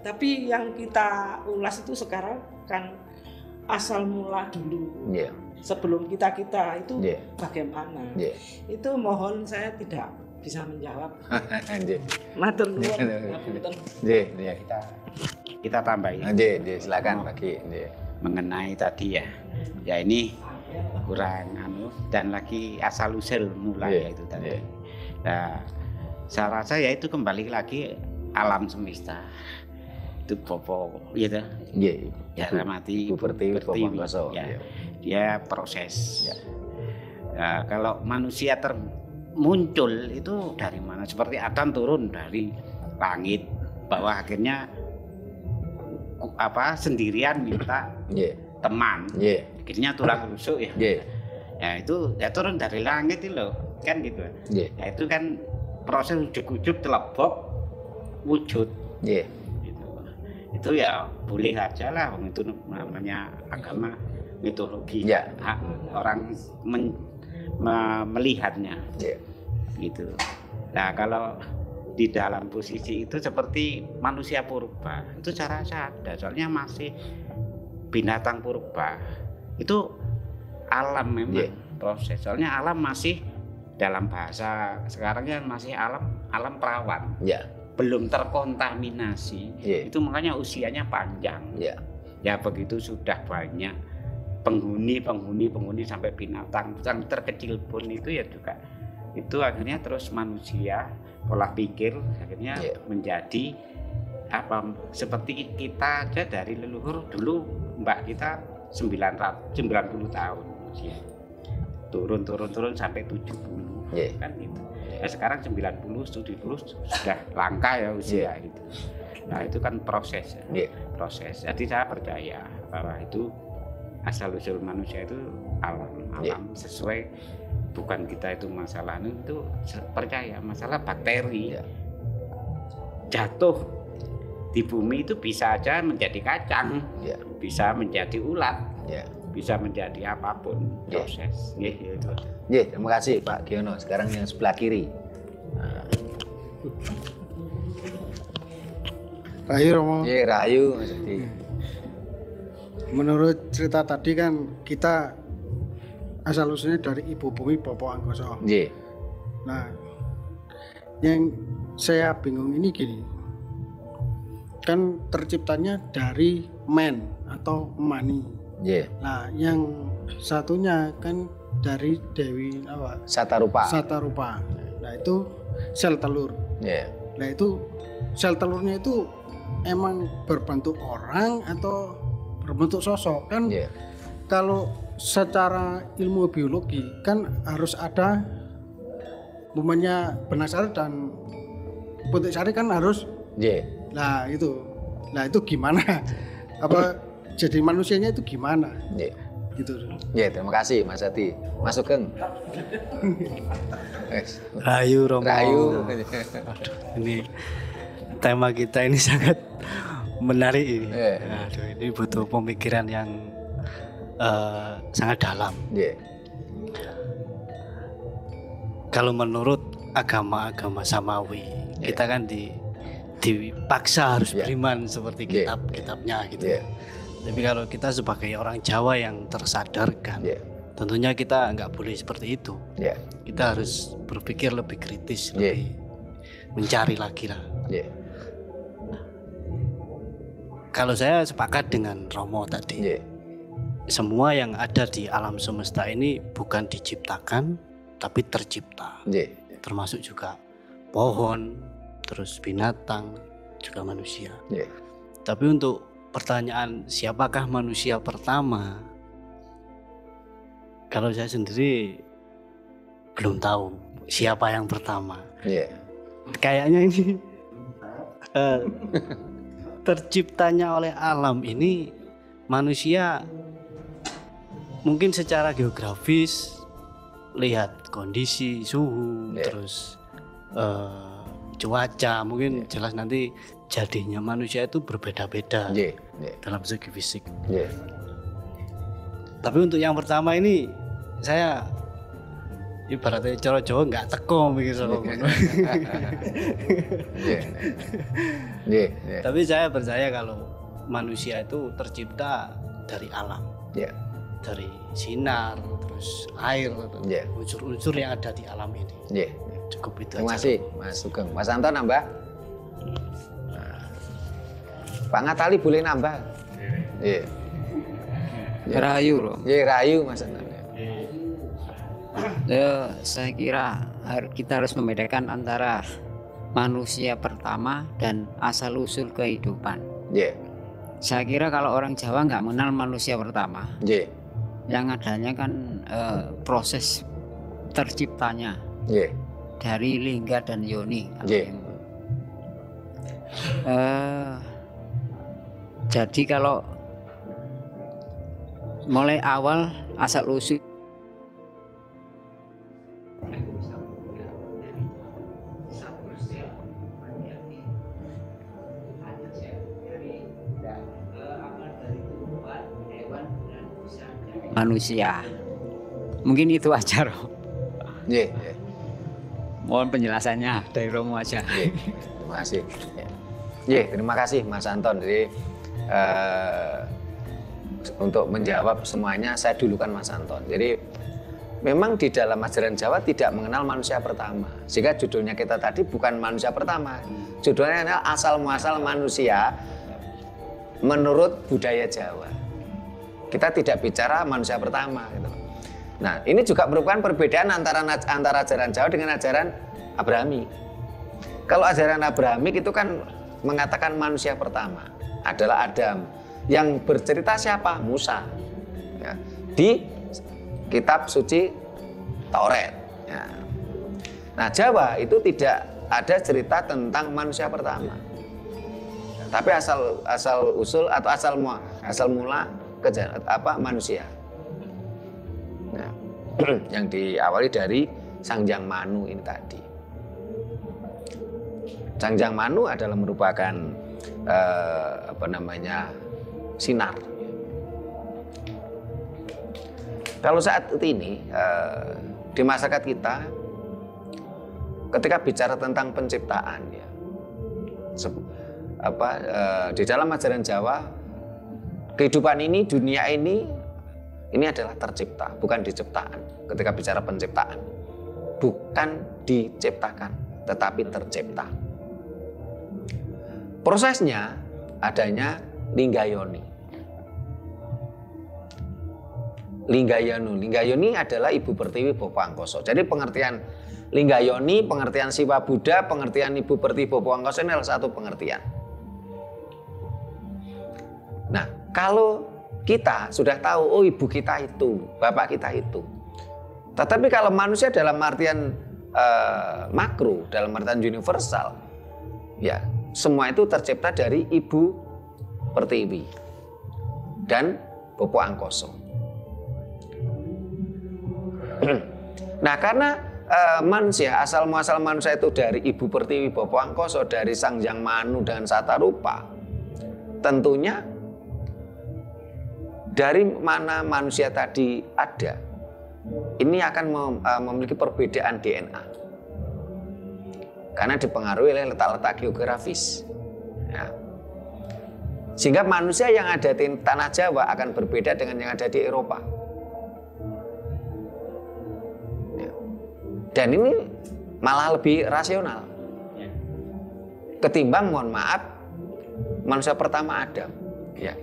Tapi yang kita ulas itu sekarang kan asal mula dulu. Sebelum kita itu bagaimana? Itu mohon saya tidak bisa menjawab. Matur nuwun. Kita tambahin. Silakan bagi. Mengenai tadi ya ini kurang dan lagi asal usul mulai itu tadi. Nah, saya rasa ya itu kembali lagi alam semesta. Itu Bopo gitu. Ya mati Pertiwi. Dia proses. Nah, kalau manusia muncul itu dari mana? Seperti Adam turun dari langit, bahwa akhirnya sendirian minta teman. Akhirnya tulang rusuk ya. Ya itu ya turun dari langit itu loh, kan gitu. Ya itu kan proses ujuk-ujuk telebok wujud. Gitu. Itu ya boleh aja lah, itu namanya agama mitologi. Orang melihatnya. Gitu. Nah, kalau di dalam posisi itu seperti manusia purba, itu cara sadar, soalnya masih binatang purba. Itu alam memang proses. Soalnya alam masih dalam bahasa sekarang kan masih alam perawan. Belum terkontaminasi. Itu makanya usianya panjang. Ya begitu sudah banyak penghuni sampai binatang yang terkecil pun itu ya juga itu akhirnya terus manusia pola pikir akhirnya menjadi seperti kita aja dari leluhur dulu mbak kita 90 tahun usia. Turun sampai 70 kan gitu. Ya sekarang 90 sudah langka ya usia itu. Nah itu kan proses. Proses. Jadi saya percaya bahwa itu asal usul manusia itu alam sesuai, bukan kita itu masalah itu percaya masalah bakteri jatuh di bumi itu bisa aja menjadi kacang, bisa menjadi ulat, bisa menjadi apapun proses. Terima kasih Pak Giono. Sekarang yang sebelah kiri. Rahayu Romo. Iya, rahayu Mas Adi. Menurut cerita tadi kan kita asal usulnya dari ibu bumi Bapak Angkoso. Iya. Nah, yang saya bingung ini gini, kan terciptanya dari men atau mani. Iya. Nah, yang satunya kan dari Dewi apa? Satarupa. Satarupa. Nah, itu sel telur. Iya. Nah, itu sel telurnya itu emang berbentuk orang atau berbentuk sosok kan? Iya. Kalau secara ilmu biologi kan harus ada umpamanya benang sari dan putik sari kan harus. Iya. Nah itu gimana? Apa jadi manusianya itu gimana? Iya. Gitu. Iya, terima kasih Mas Adi. Mas Sugeng. Rahayu Romo. Rahayu. Aduh, ini tema kita ini sangat menarik ini. Yeah. Aduh, ini butuh pemikiran yang sangat dalam. Iya. Kalau menurut agama-agama samawi, kita kan dipaksa harus beriman seperti kitab-kitabnya gitu. Tapi kalau kita sebagai orang Jawa yang tersadarkan, tentunya kita nggak boleh seperti itu. Kita harus berpikir lebih kritis, lebih mencari lagi lah. Kalau saya sepakat dengan Romo tadi, semua yang ada di alam semesta ini bukan diciptakan, tapi tercipta. Termasuk juga pohon, terus binatang, juga manusia. Tapi untuk pertanyaan siapakah manusia pertama, kalau saya sendiri belum tahu siapa yang pertama. Kayaknya ini terciptanya oleh alam ini manusia mungkin secara geografis, lihat kondisi suhu, terus cuaca, mungkin jelas nanti jadinya manusia itu berbeda-beda dalam segi fisik. Tapi untuk yang pertama ini saya ibaratnya cara Jawa nggak teko begitu. Tapi saya percaya kalau manusia itu tercipta dari alam, dari sinar, terus air, unsur-unsur yang ada di alam ini. Cukup itu. Terima kasih Mas Sugeng. Mas Anton nambah? Pak Ngatali boleh nambah? Rahayu loh. Rahayu Mas Anton. Saya kira kita harus membedakan antara manusia pertama dan asal usul kehidupan. Saya kira kalau orang Jawa nggak mengenal manusia pertama. Yang adanya kan proses terciptanya dari lingga dan yoni. Jadi kalau mulai awal asal usul manusia. Mungkin itu aja, Romo. Mohon penjelasannya dari Romo aja. Terima kasih. Terima kasih Mas Anton. Jadi untuk menjawab semuanya saya dulukan Mas Anton. Jadi memang di dalam ajaran Jawa tidak mengenal manusia pertama. Sehingga judulnya kita tadi bukan manusia pertama. Judulnya adalah asal muasal manusia menurut budaya Jawa. Kita tidak bicara manusia pertama gitu. Nah, ini juga merupakan perbedaan antara ajaran Jawa dengan ajaran Abrahami. Kalau ajaran Abrahami itu kan mengatakan manusia pertama adalah Adam. Yang bercerita siapa? Musa. Ya. Di kitab suci Taurat. Ya. Nah, Jawa itu tidak ada cerita tentang manusia pertama. Tapi asal usul atau asal mula manusia. Nah, yang diawali dari Sangjang Manu ini tadi. Sangjang Manu adalah merupakan sinar. Kalau saat ini di masyarakat kita, ketika bicara tentang penciptaan ya, di dalam ajaran Jawa, kehidupan ini, dunia ini adalah tercipta, bukan diciptakan. Ketika bicara penciptaan, bukan diciptakan, tetapi tercipta. Prosesnya adanya Linggayoni. Linggayoni adalah Ibu Pertiwi Bopo Angkoso. Jadi pengertian Linggayoni, pengertian Siwa Buddha, pengertian Ibu Pertiwi Bopo Angkoso ini adalah satu pengertian. Nah, kalau kita sudah tahu, oh ibu kita itu, bapak kita itu. Tetapi kalau manusia dalam artian makro, dalam artian universal, ya semua itu tercipta dari Ibu Pertiwi dan Bopo Angkoso. Nah, karena manusia, asal muasal manusia itu dari Ibu Pertiwi Bopo Angkoso, dari Sang Hyang Manu dan Satarupa, tentunya dari mana manusia tadi ada, ini akan memiliki perbedaan DNA. Karena dipengaruhi oleh letak-letak geografis. Ya. Sehingga manusia yang ada di tanah Jawa akan berbeda dengan yang ada di Eropa. Ya. Dan ini malah lebih rasional ketimbang, mohon maaf, manusia pertama Adam. Ya.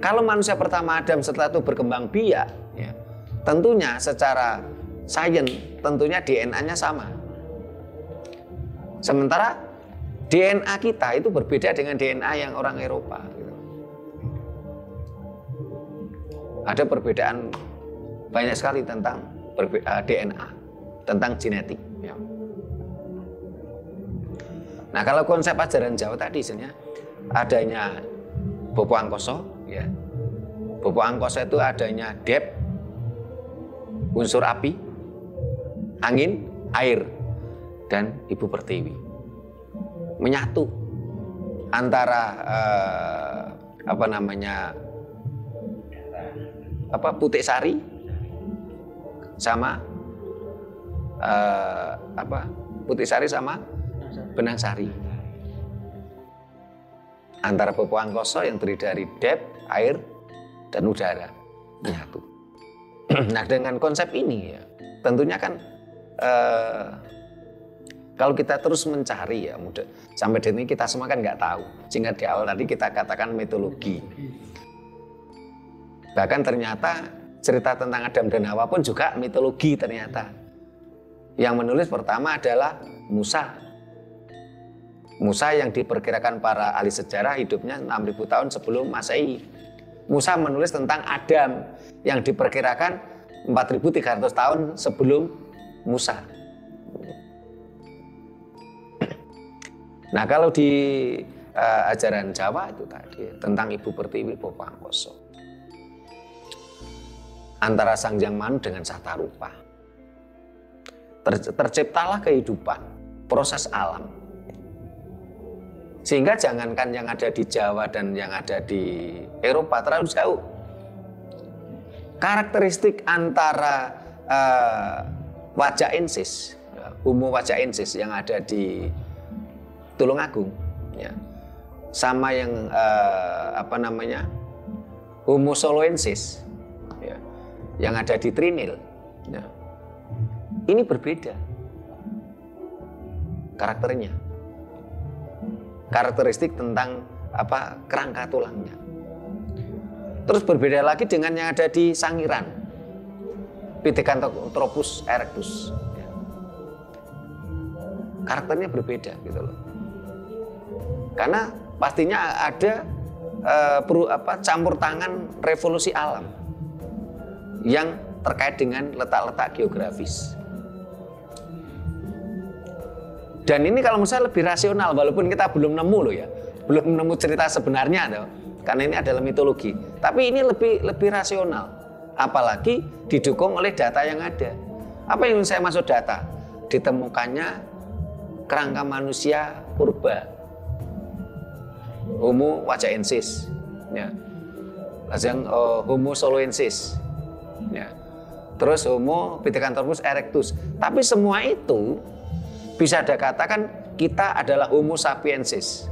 Kalau manusia pertama Adam setelah itu berkembang biak, ya, tentunya secara sains tentunya DNA-nya sama. Sementara DNA kita itu berbeda dengan DNA yang orang Eropa. Ada perbedaan banyak sekali tentang DNA, tentang genetik. Ya. Nah, kalau konsep ajaran Jawa tadi sebenarnya adanya Bopo Angkoso, ya. Bopo Angkoso itu adanya dep, unsur api, angin, air, dan Ibu Pertiwi. Menyatu antara Putik Sari sama Putik Sari sama Benang Sari. Antara Bopo Angkoso yang terdiri dari dep, air, dan udara menyatu. Nah, dengan konsep ini ya, tentunya kan kalau kita terus mencari ya, mudah sampai detik ini kita semua kan nggak tahu. Sehingga di awal tadi kita katakan mitologi. Bahkan ternyata cerita tentang Adam dan Hawa pun juga mitologi ternyata. Yang menulis pertama adalah Musa. Musa yang diperkirakan para ahli sejarah hidupnya 6.000 tahun sebelum Masehi. Musa menulis tentang Adam yang diperkirakan 4.300 tahun sebelum Musa. Nah, kalau di ajaran Jawa itu tadi tentang Ibu Pertiwi Bopo Angkoso, antara Sang Hyang Manu dengan Satarupa, terciptalah kehidupan, proses alam. Sehingga jangankan yang ada di Jawa dan yang ada di Eropa terlalu jauh. Karakteristik antara Wajaensis, Homo Wajaensis yang ada di Tulungagung, ya, sama yang Homo Soloensis, ya, yang ada di Trinil, ya, ini berbeda karakternya. Karakteristik tentang kerangka tulangnya. Terus berbeda lagi dengan yang ada di Sangiran, Pithecanthropus erectus. Ya. Karakternya berbeda gitu loh. Karena pastinya ada campur tangan revolusi alam yang terkait dengan letak-letak geografis. Dan ini kalau menurut saya lebih rasional, walaupun kita belum nemu loh ya, belum nemu cerita sebenarnya loh, karena ini adalah mitologi. Tapi ini lebih rasional, apalagi didukung oleh data yang ada. Apa yang saya maksud data? Ditemukannya kerangka manusia purba, Homo Wajaensis, ya, Homo Soloensis, ya, terus Homo Pithecanthropus erectus. Tapi semua itu Bisa dikatakan kita adalah Homo sapiensis.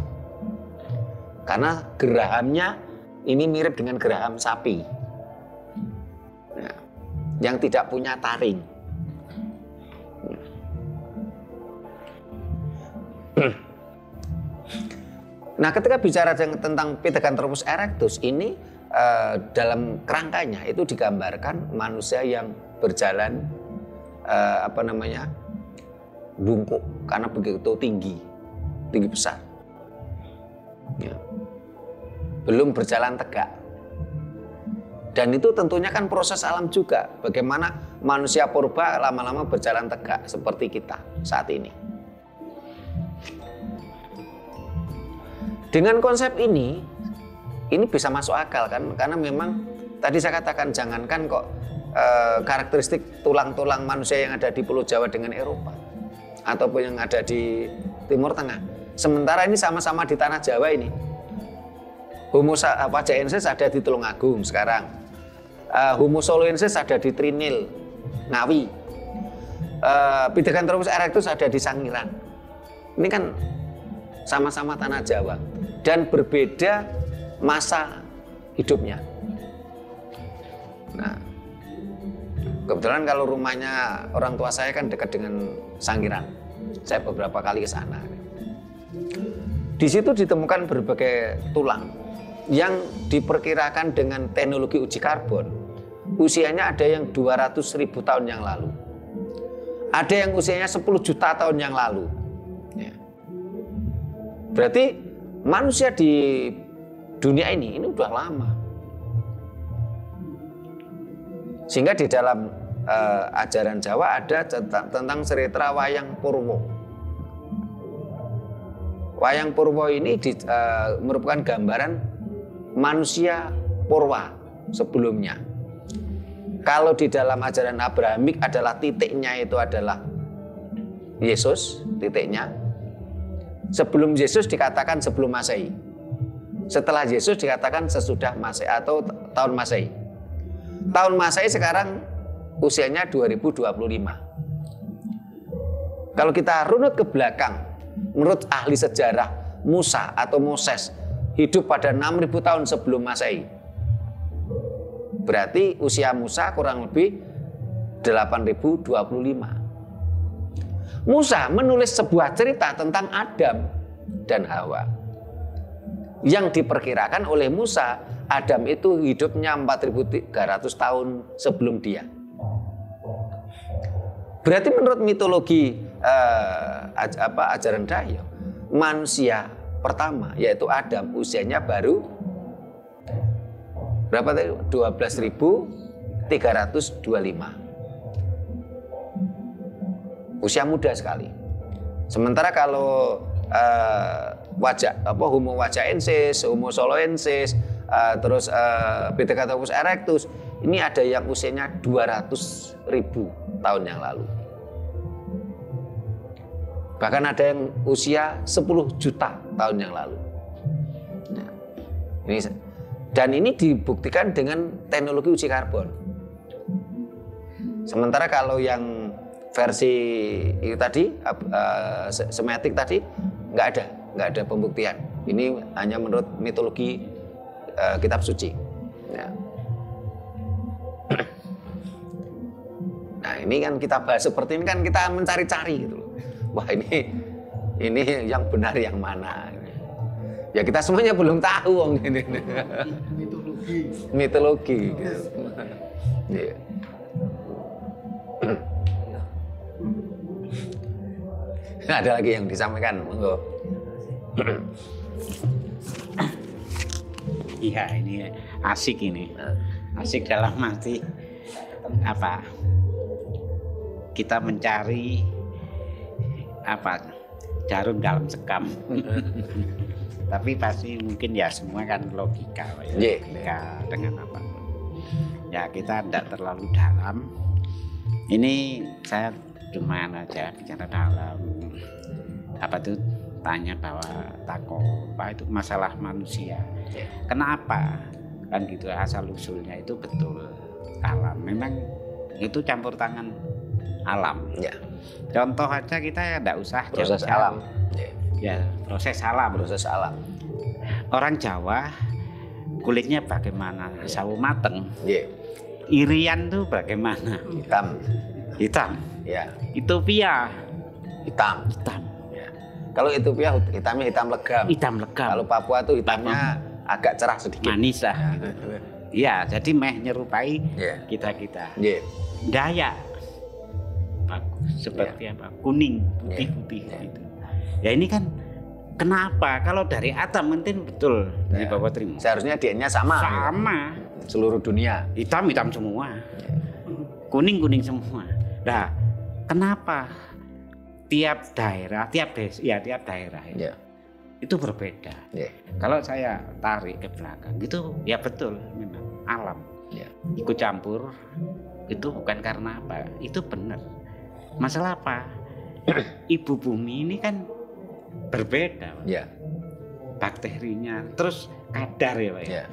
Karena gerahamnya ini mirip dengan geraham sapi. Nah, yang tidak punya taring. Nah, ketika bicara tentang Pithecanthropus erectus ini dalam kerangkanya itu digambarkan manusia yang berjalan bungkuk karena begitu tinggi besar. Ya. Belum berjalan tegak. Dan itu tentunya kan proses alam juga. Bagaimana manusia purba lama-lama berjalan tegak seperti kita saat ini. Dengan konsep ini bisa masuk akal kan, karena memang tadi saya katakan jangankan kok karakteristik tulang-tulang manusia yang ada di Pulau Jawa dengan Eropa ataupun yang ada di Timur Tengah. Sementara ini sama-sama di tanah Jawa ini. Homo jaensis ada di Tulungagung sekarang. Homo soloensis ada di Trinil, Ngawi. Pithecanthropus erectus ada di Sangiran. Ini kan sama-sama tanah Jawa dan berbeda masa hidupnya. Nah, kebetulan kalau rumahnya orang tua saya kan dekat dengan Sangiran. Saya beberapa kali ke sana. Di situ ditemukan berbagai tulang yang diperkirakan dengan teknologi uji karbon. Usianya ada yang 200.000 tahun yang lalu. Ada yang usianya 10 juta tahun yang lalu. Ya. Berarti manusia di dunia ini udah lama. Sehingga di dalam ajaran Jawa ada tentang cerita Wayang Purwo. Wayang Purwo ini merupakan gambaran manusia purwa sebelumnya. Kalau di dalam ajaran Abrahamik adalah titiknya itu adalah Yesus, titiknya. Sebelum Yesus dikatakan sebelum Masehi. Setelah Yesus dikatakan sesudah Masehi atau tahun Masehi. Tahun Masehi sekarang usianya 2025. Kalau kita runut ke belakang, menurut ahli sejarah Musa atau Moses hidup pada 6.000 tahun sebelum Masehi. Berarti usia Musa kurang lebih 8.025. Musa menulis sebuah cerita tentang Adam dan Hawa. Yang diperkirakan oleh Musa, Adam itu hidupnya 4.300 tahun sebelum dia. Berarti menurut mitologi ajaran Dayak, manusia pertama yaitu Adam usianya baru berapa tadi? 12.325. Usia muda sekali. Sementara kalau Homo wajaensis, Homo soloensis, terus Pithecanthropus erectus, ini ada yang usianya 200.000 tahun yang lalu. Bahkan ada yang usia 10 juta tahun yang lalu. Nah, dan ini dibuktikan dengan teknologi uji karbon. Sementara kalau yang versi itu tadi, semetik tadi, nggak ada pembuktian. Ini hanya menurut mitologi kitab suci. Ya. Nah, ini kan kita bahas seperti ini kan kita mencari-cari gitu loh. Wah, ini yang benar yang mana? Ya kita semuanya belum tahu ini. Mitologi. Gitu. Yeah. Ada lagi yang disampaikan, monggo. Iya, ini asik ini. Asik dalam arti apa? Kita mencari jarum dalam sekam. Tapi pasti mungkin ya semua kan logika, ya. Logika dengan apa? Ya kita tidak terlalu dalam. Ini saya cuma aja bicara dalam tanya bahwa itu masalah manusia. Kenapa kan gitu asal usulnya itu betul alam. Memang itu campur tangan alam. Ya. Contoh aja kita tidak usah proses jauh-jauh. alam. Ya, proses alam. Proses alam. Orang Jawa kulitnya bagaimana? Sawo mateng. Irian tuh bagaimana? Hitam. Hitam. Ya. Ethiopia hitam. Hitam. Ya. Kalau Ethiopia hitamnya hitam legam. Hitam legam. Kalau Papua tuh hitamnya agak cerah sedikit. Manis lah. Iya, jadi meh nyerupai kita-kita. Dayak bagus seperti apa? Kuning, putih-putih gitu. Ya ini kan kenapa? Kalau dari Adam mungkin betul dari Bapak Trimo. Seharusnya DNA sama. Sama. Seluruh dunia. Hitam-hitam semua. Kuning-kuning semua. Nah, kenapa tiap daerah, tiap daerah itu berbeda. Kalau saya tarik ke belakang, itu ya betul memang alam. Ikut campur itu bukan karena apa? Itu benar. Masalah apa? Ibu bumi ini kan berbeda, bakterinya, terus kadar ya Pak ya.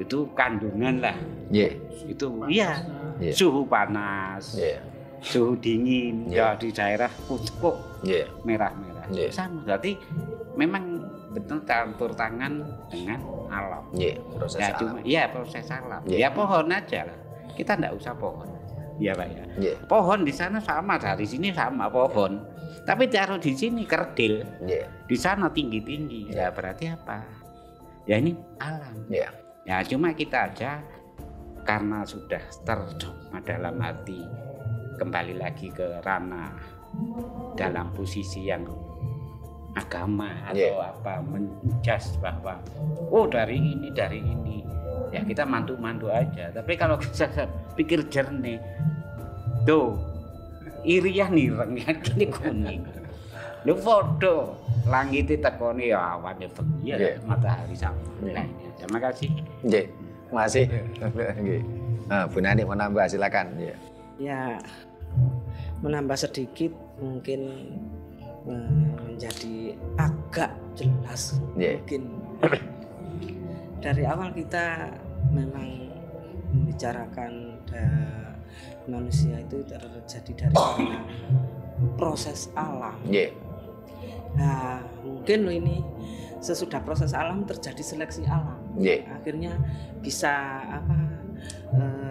Itu kandungan lah. Itu suhu panas, suhu dingin, ya di daerah kutub merah-merah. Sama, berarti memang betul campur tangan dengan alam. Proses alam. Cuma proses alam. Ya pohon aja lah. Kita enggak usah pohon. Ya Pak ya. Pohon di sana sama, dari sini sama pohon. Tapi taruh di sini kerdil. Di sana tinggi-tinggi. Ya berarti apa? Ya ini alam. Ya cuma kita aja karena sudah terdogma dalam hati kembali lagi ke ranah dalam posisi yang agama atau apa menjas bahwa dari ini ya kita mantu-mantu aja. Tapi kalau kita pikir jernih tuh iriah nireng ini kuning lu foto langit tekoni ya awannya matahari sama. Nah ini terima kasih. Masih. Bu Nani mau nambah silakan. Ya menambah sedikit mungkin menjadi agak jelas. Mungkin dari awal kita memang membicarakan manusia itu terjadi dari proses alam. Nah mungkin ini sesudah proses alam terjadi seleksi alam. Akhirnya bisa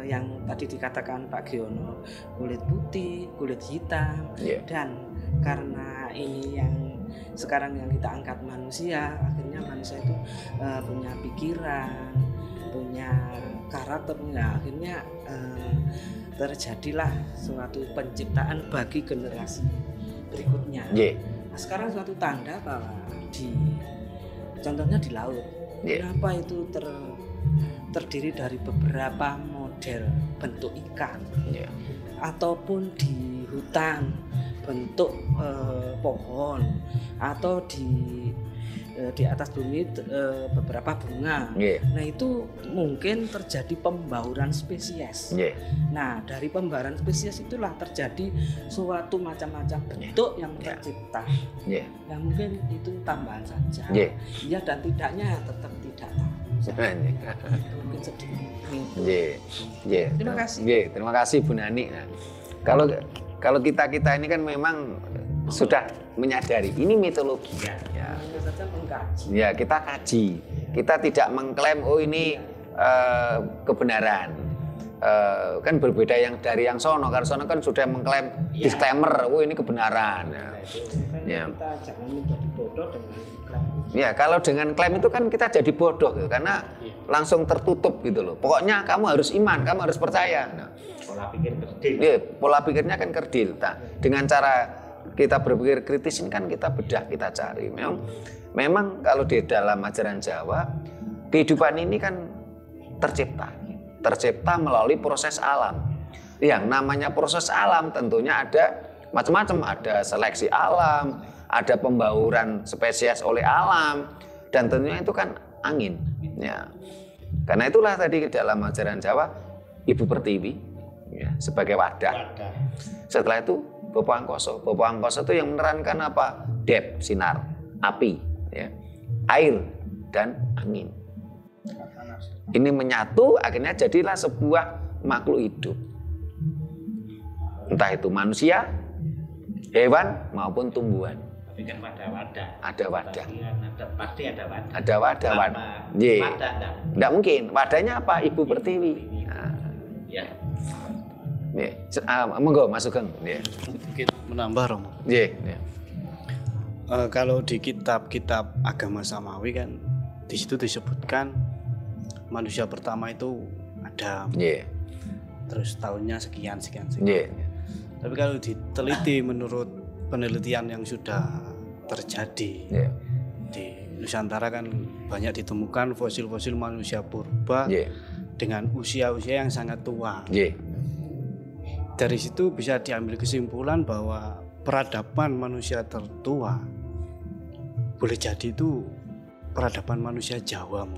yang tadi dikatakan Pak Giono, kulit putih, kulit hitam, dan karena ini yang sekarang yang kita angkat manusia, akhirnya manusia itu punya pikiran, punya karakternya, akhirnya terjadilah suatu penciptaan bagi generasi berikutnya. Nah, sekarang suatu tanda bahwa contohnya di laut, kenapa itu terdiri dari beberapa model bentuk ikan, ataupun di hutan bentuk pohon, atau di atas bumi beberapa bunga. Nah itu mungkin terjadi pembauran spesies. Nah dari pembauran spesies itulah terjadi suatu macam-macam bentuk yang tercipta. Yang mungkin itu tambahan saja. Ya dan tidaknya tetap tidak tahu. Mungkin sedikit. Terima kasih. Terima kasih Bu Nani. Nah, kalau kita ini kan memang sudah menyadari ini mitologi. Ya kita kaji. Kita tidak mengklaim ini kebenaran. Kan berbeda yang dari yang sono. Karena sono kan sudah mengklaim disclaimer, ini kebenaran. Kita jangan menjadi bodoh dengan klaim. Ya kalau dengan klaim itu kan kita jadi bodoh gitu, karena langsung tertutup gitu loh. Pokoknya kamu harus iman, kamu harus percaya. Pola pikir kerdil. Pola pikirnya kan kerdil. Nah, dengan cara kita berpikir kritis ini kan kita bedah, kita cari. Memang kalau di dalam ajaran Jawa, kehidupan ini kan tercipta melalui proses alam. Yang namanya proses alam tentunya ada macam-macam, ada seleksi alam, ada pembauran spesies oleh alam, dan tentunya itu kan angin. Karena itulah tadi dalam ajaran Jawa Ibu Pertiwi sebagai wadah. Setelah itu Bopo Angkoso. Bopo Angkoso itu yang menerangkan apa? Dep, sinar, api, air, dan angin. Ini menyatu, akhirnya jadilah sebuah makhluk hidup. Entah itu manusia, hewan maupun tumbuhan. Tapi kan wadah-wadah. Ada wadah. Pasti ada wadah. Ada wadah. Wadah enggak mungkin. Wadahnya apa? Ibu Pertiwi. Nah. Ya. Monggo Mas Sugeng. Sedikit menambah Romo. Kalau di kitab-kitab agama Samawi kan di situ disebutkan manusia pertama itu Adam. Terus tahunnya sekian. Tapi kalau diteliti menurut penelitian yang sudah terjadi di Nusantara kan banyak ditemukan fosil-fosil manusia purba dengan usia-usia yang sangat tua. Dari situ bisa diambil kesimpulan bahwa peradaban manusia tertua boleh jadi itu peradaban manusia Jawa.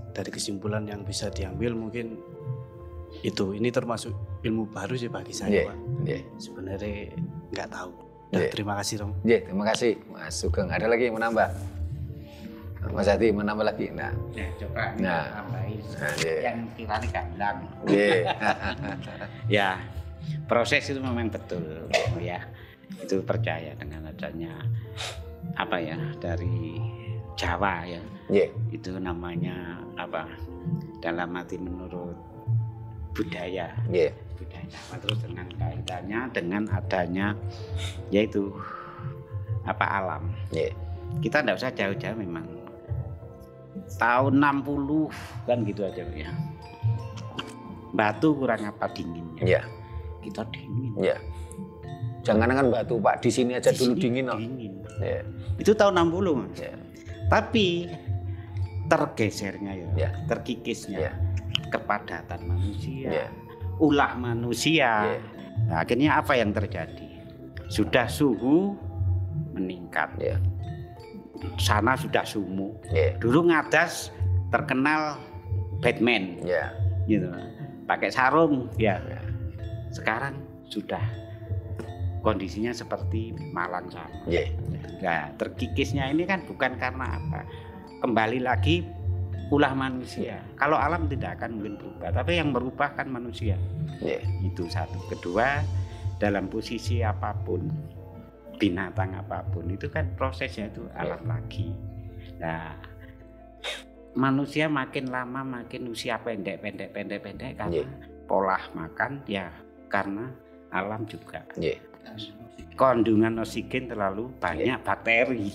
Dari kesimpulan yang bisa diambil mungkin itu, ini termasuk ilmu baru sih bagi saya, Pak. Sebenarnya nggak tahu. Terima kasih Romo. Terima kasih Mas Sugeng. Ada lagi yang menambah? Mas Hadi menambah lagi. Nah, coba tambahin yang kirani gandang. Ya, proses itu memang betul ya. Itu percaya dengan adanya dari Jawa ya. Itu namanya dalam arti menurut budaya. Budaya Jawa, terus dengan kaitannya dengan adanya yaitu alam. Kita tidak usah jauh-jauh, memang tahun 60 kan gitu aja ya. Batu kurang apa dinginnya. Kita dingin. Jangan batu Pak, di sini aja dulu dingin. Itu tahun 60 Mas. Tapi tergesernya terkikisnya kepadatan manusia, ulah manusia. Nah, akhirnya apa yang terjadi? Sudah suhu meningkat. Sana sudah sumuk. Dulu ngadas terkenal Batman. Gitu. Pakai sarung Sekarang sudah kondisinya seperti Malang sana. Nah, terkikisnya ini kan bukan karena apa? Kembali lagi ulah manusia. Kalau alam tidak akan mungkin berubah, tapi yang berubah kan manusia. Itu satu. Kedua, dalam posisi apapun, binatang apapun itu kan prosesnya itu alam lagi. Nah, manusia makin lama makin usia pendek karena pola makan karena alam juga. Kandungan oksigen terlalu banyak bakteri.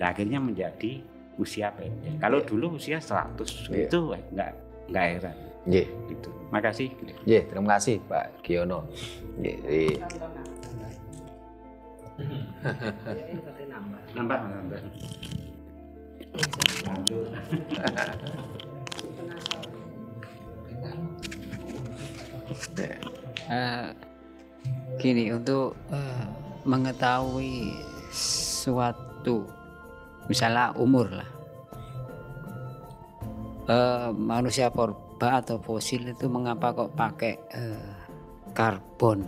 Nah, akhirnya menjadi usia pendek. Kalau dulu usia 100 itu enggak heran. Gitu. Makasih. Terima kasih Pak Giono. Nambah. Gini, untuk mengetahui suatu misalnya umur lah, manusia purba atau fosil itu mengapa kok pakai karbon?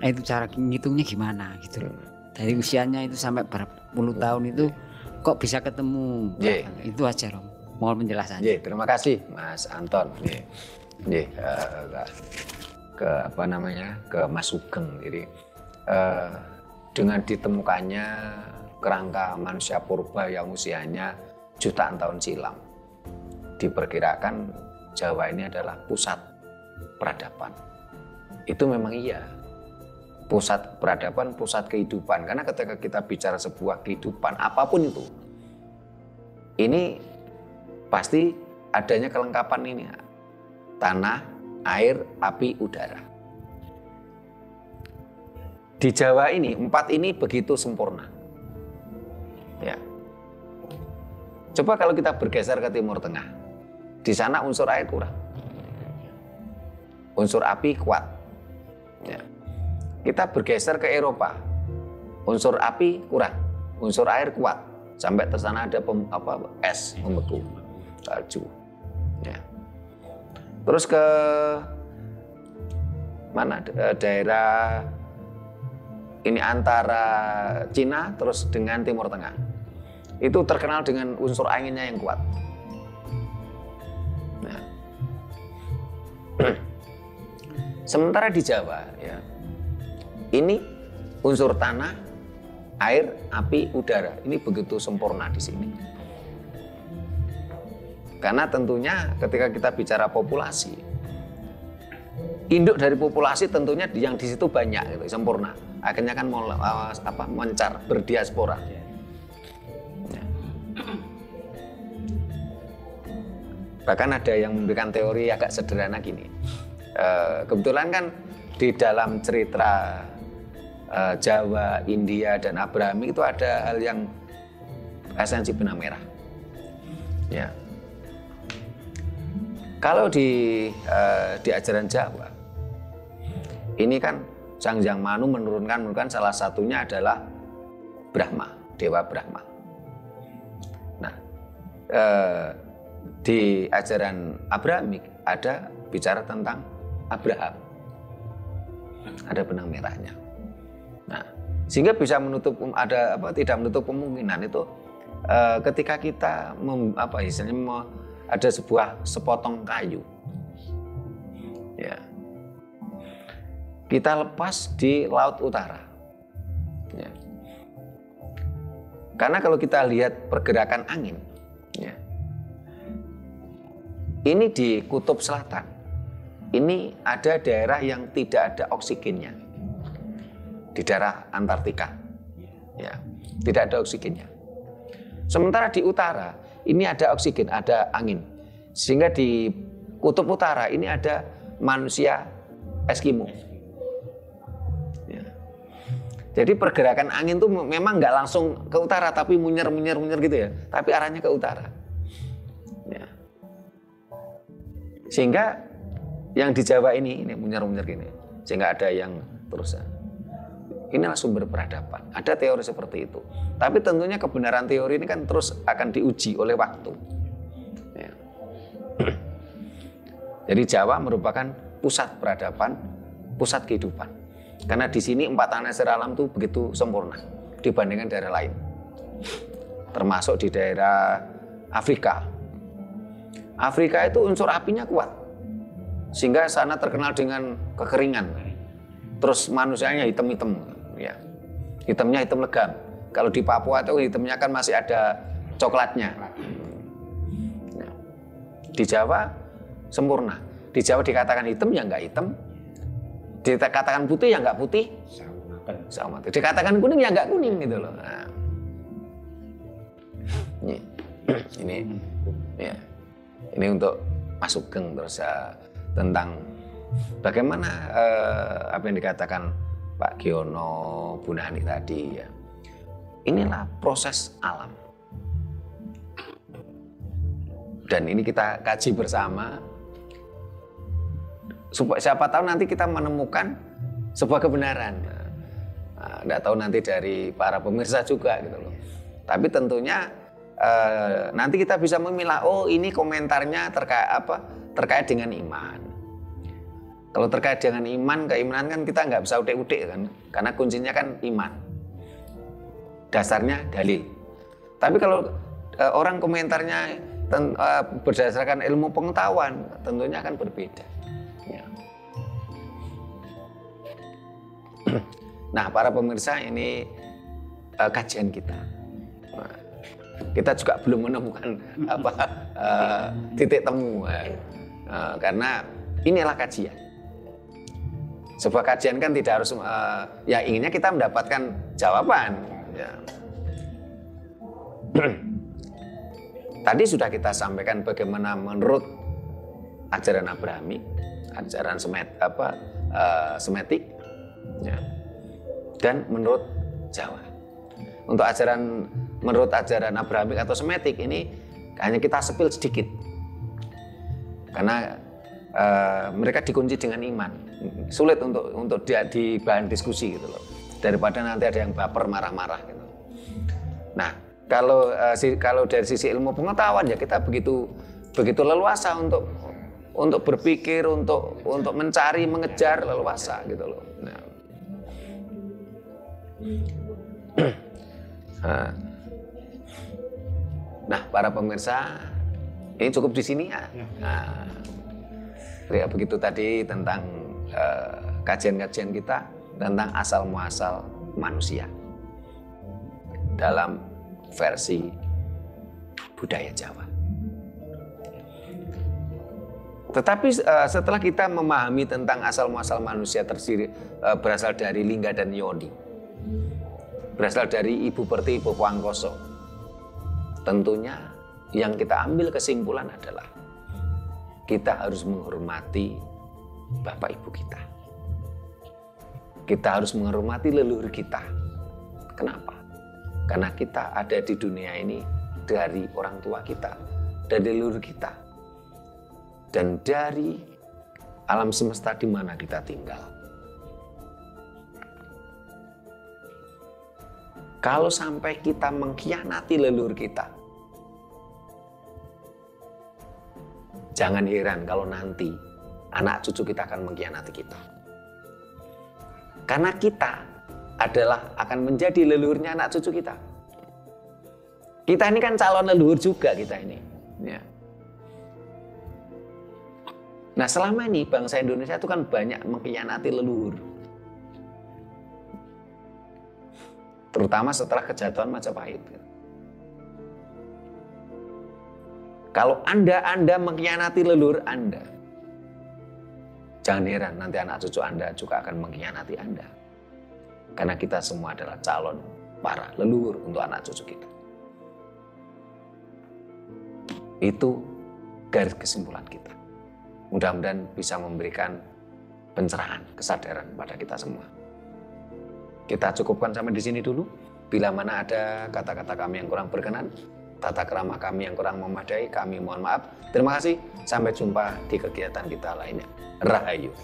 Nah, itu cara ngitungnya gimana gitu loh. Dari usianya itu sampai berapa puluh tahun itu kok bisa ketemu? Itu aja Rom, mohon penjelasannya. Terima kasih Mas Anton. Ke Mas Sugeng. Jadi dengan ditemukannya kerangka manusia purba yang usianya jutaan tahun silam, diperkirakan Jawa ini adalah pusat peradaban. Itu memang iya, pusat peradaban, pusat kehidupan. Karena ketika kita bicara sebuah kehidupan apapun itu, ini pasti adanya kelengkapan ini: tanah, air, api, udara. Di Jawa ini 4 ini begitu sempurna. Coba kalau kita bergeser ke Timur Tengah, di sana unsur air kurang, unsur api kuat. Kita bergeser ke Eropa, unsur api kurang, unsur air kuat, sampai ke sana ada es membeku, salju. Terus ke mana daerah ini antara Cina terus dengan Timur Tengah, itu terkenal dengan unsur anginnya yang kuat. Sementara di Jawa Ini unsur tanah, air, api, udara. Ini begitu sempurna di sini. Karena tentunya ketika kita bicara populasi, induk dari populasi tentunya yang di situ banyak, gitu, sempurna. Akhirnya kan mencar, berdiaspora. Ya. Bahkan ada yang memberikan teori agak sederhana gini. Kebetulan kan di dalam cerita Jawa, India, dan Abrahami itu ada hal yang esensi benang merah. Ya. Kalau di ajaran Jawa, ini kan Sang Hyang Manu menurunkan salah satunya adalah Brahma, Dewa Brahma. Nah, di ajaran Abrahamik ada bicara tentang Abraham, ada benang merahnya. Nah, sehingga bisa tidak menutup kemungkinan itu ketika kita ada sebuah sepotong kayu, ya, kita lepas di Laut Utara, ya. Karena kalau kita lihat pergerakan angin, ya, ini di Kutub Selatan, ini ada daerah yang tidak ada oksigennya, di daerah Antartika, ya, tidak ada oksigennya. Sementara di utara ini ada oksigen, ada angin, sehingga di Kutub Utara ini ada manusia Eskimo. Ya. Jadi pergerakan angin itu memang nggak langsung ke utara, tapi munyer gitu ya, tapi arahnya ke utara. Ya. Sehingga yang di Jawa ini munyer gini, sehingga ada yang terus. Inilah sumber peradaban. Ada teori seperti itu. Tapi tentunya kebenaran teori ini kan terus akan diuji oleh waktu. Ya. Jadi Jawa merupakan pusat peradaban, pusat kehidupan. Karena di sini 4 anasir alam itu begitu sempurna dibandingkan daerah lain. Termasuk di daerah Afrika. Afrika itu unsur apinya kuat. Sehingga sana terkenal dengan kekeringan. Terus manusianya hitam-hitam. Ya. Hitamnya hitam legam. Kalau di Papua itu hitamnya kan masih ada coklatnya. Ya. Di Jawa sempurna. Di Jawa dikatakan hitam ya nggak hitam. Dikatakan putih ya nggak putih. Sama. Dikatakan kuning ya nggak kuning gitu loh. Nah. Ini untuk Mas Sugeng terus tentang bagaimana apa yang dikatakan Pak Giono, Bu Nani tadi ya. Inilah proses alam. Dan ini kita kaji bersama supaya siapa tahu nanti kita menemukan sebuah kebenaran. Nggak tahu nanti dari para pemirsa juga gitu loh. Tapi tentunya nanti kita bisa memilah, oh ini komentarnya terkait dengan iman. Kalau terkait dengan iman, keimanan kan kita nggak bisa udik-udik kan, karena kuncinya kan iman. Dasarnya dalil. Tapi kalau orang komentarnya berdasarkan ilmu pengetahuan, tentunya akan berbeda. Ya. Nah, para pemirsa, ini kajian kita. Nah, kita juga belum menemukan titik temu, karena inilah kajian. Sebuah kajian kan tidak harus ya inginnya kita mendapatkan jawaban. Ya. Tadi sudah kita sampaikan bagaimana menurut ajaran Abrahami, ajaran Semetik, ya, dan menurut Jawa. Untuk menurut ajaran Abrahami atau Semetik ini hanya kita sepil sedikit, karena mereka dikunci dengan iman, sulit untuk di bahan diskusi gitu loh, daripada nanti ada yang baper marah-marah gitu. Nah, kalau dari sisi ilmu pengetahuan ya kita begitu leluasa untuk berpikir, untuk mencari, mengejar, leluasa gitu loh. Nah, para pemirsa, ini cukup di sini ya. Nah, ya begitu tadi tentang kajian-kajian kita. tentang asal-muasal manusia dalam versi budaya Jawa. Tetapi setelah kita memahami tentang asal-muasal manusia berasal dari lingga dan yoni, berasal dari ibu perti ibu pangkoso, tentunya yang kita ambil kesimpulan adalah kita harus menghormati bapak ibu kita. Kita harus menghormati leluhur kita. Kenapa? Karena kita ada di dunia ini dari orang tua kita, dari leluhur kita, dan dari alam semesta di mana kita tinggal. Kalau sampai kita mengkhianati leluhur kita, jangan heran kalau nanti anak cucu kita akan mengkhianati kita. Karena kita akan menjadi leluhurnya anak cucu kita. Kita ini kan calon leluhur juga kita ini. Ya. Nah selama ini bangsa Indonesia itu kan banyak mengkhianati leluhur. Terutama setelah kejatuhan Majapahit. Kalau Anda mengkhianati leluhur Anda, jangan heran nanti anak cucu Anda juga akan mengkhianati Anda. Karena kita semua adalah calon para leluhur untuk anak cucu kita. Itu garis kesimpulan kita. Mudah-mudahan bisa memberikan pencerahan, kesadaran pada kita semua. Kita cukupkan sampai di sini dulu. Bila mana ada kata-kata kami yang kurang berkenan, tata krama kami yang kurang memadai, kami mohon maaf. Terima kasih. Sampai jumpa di kegiatan kita lainnya. Rahayu.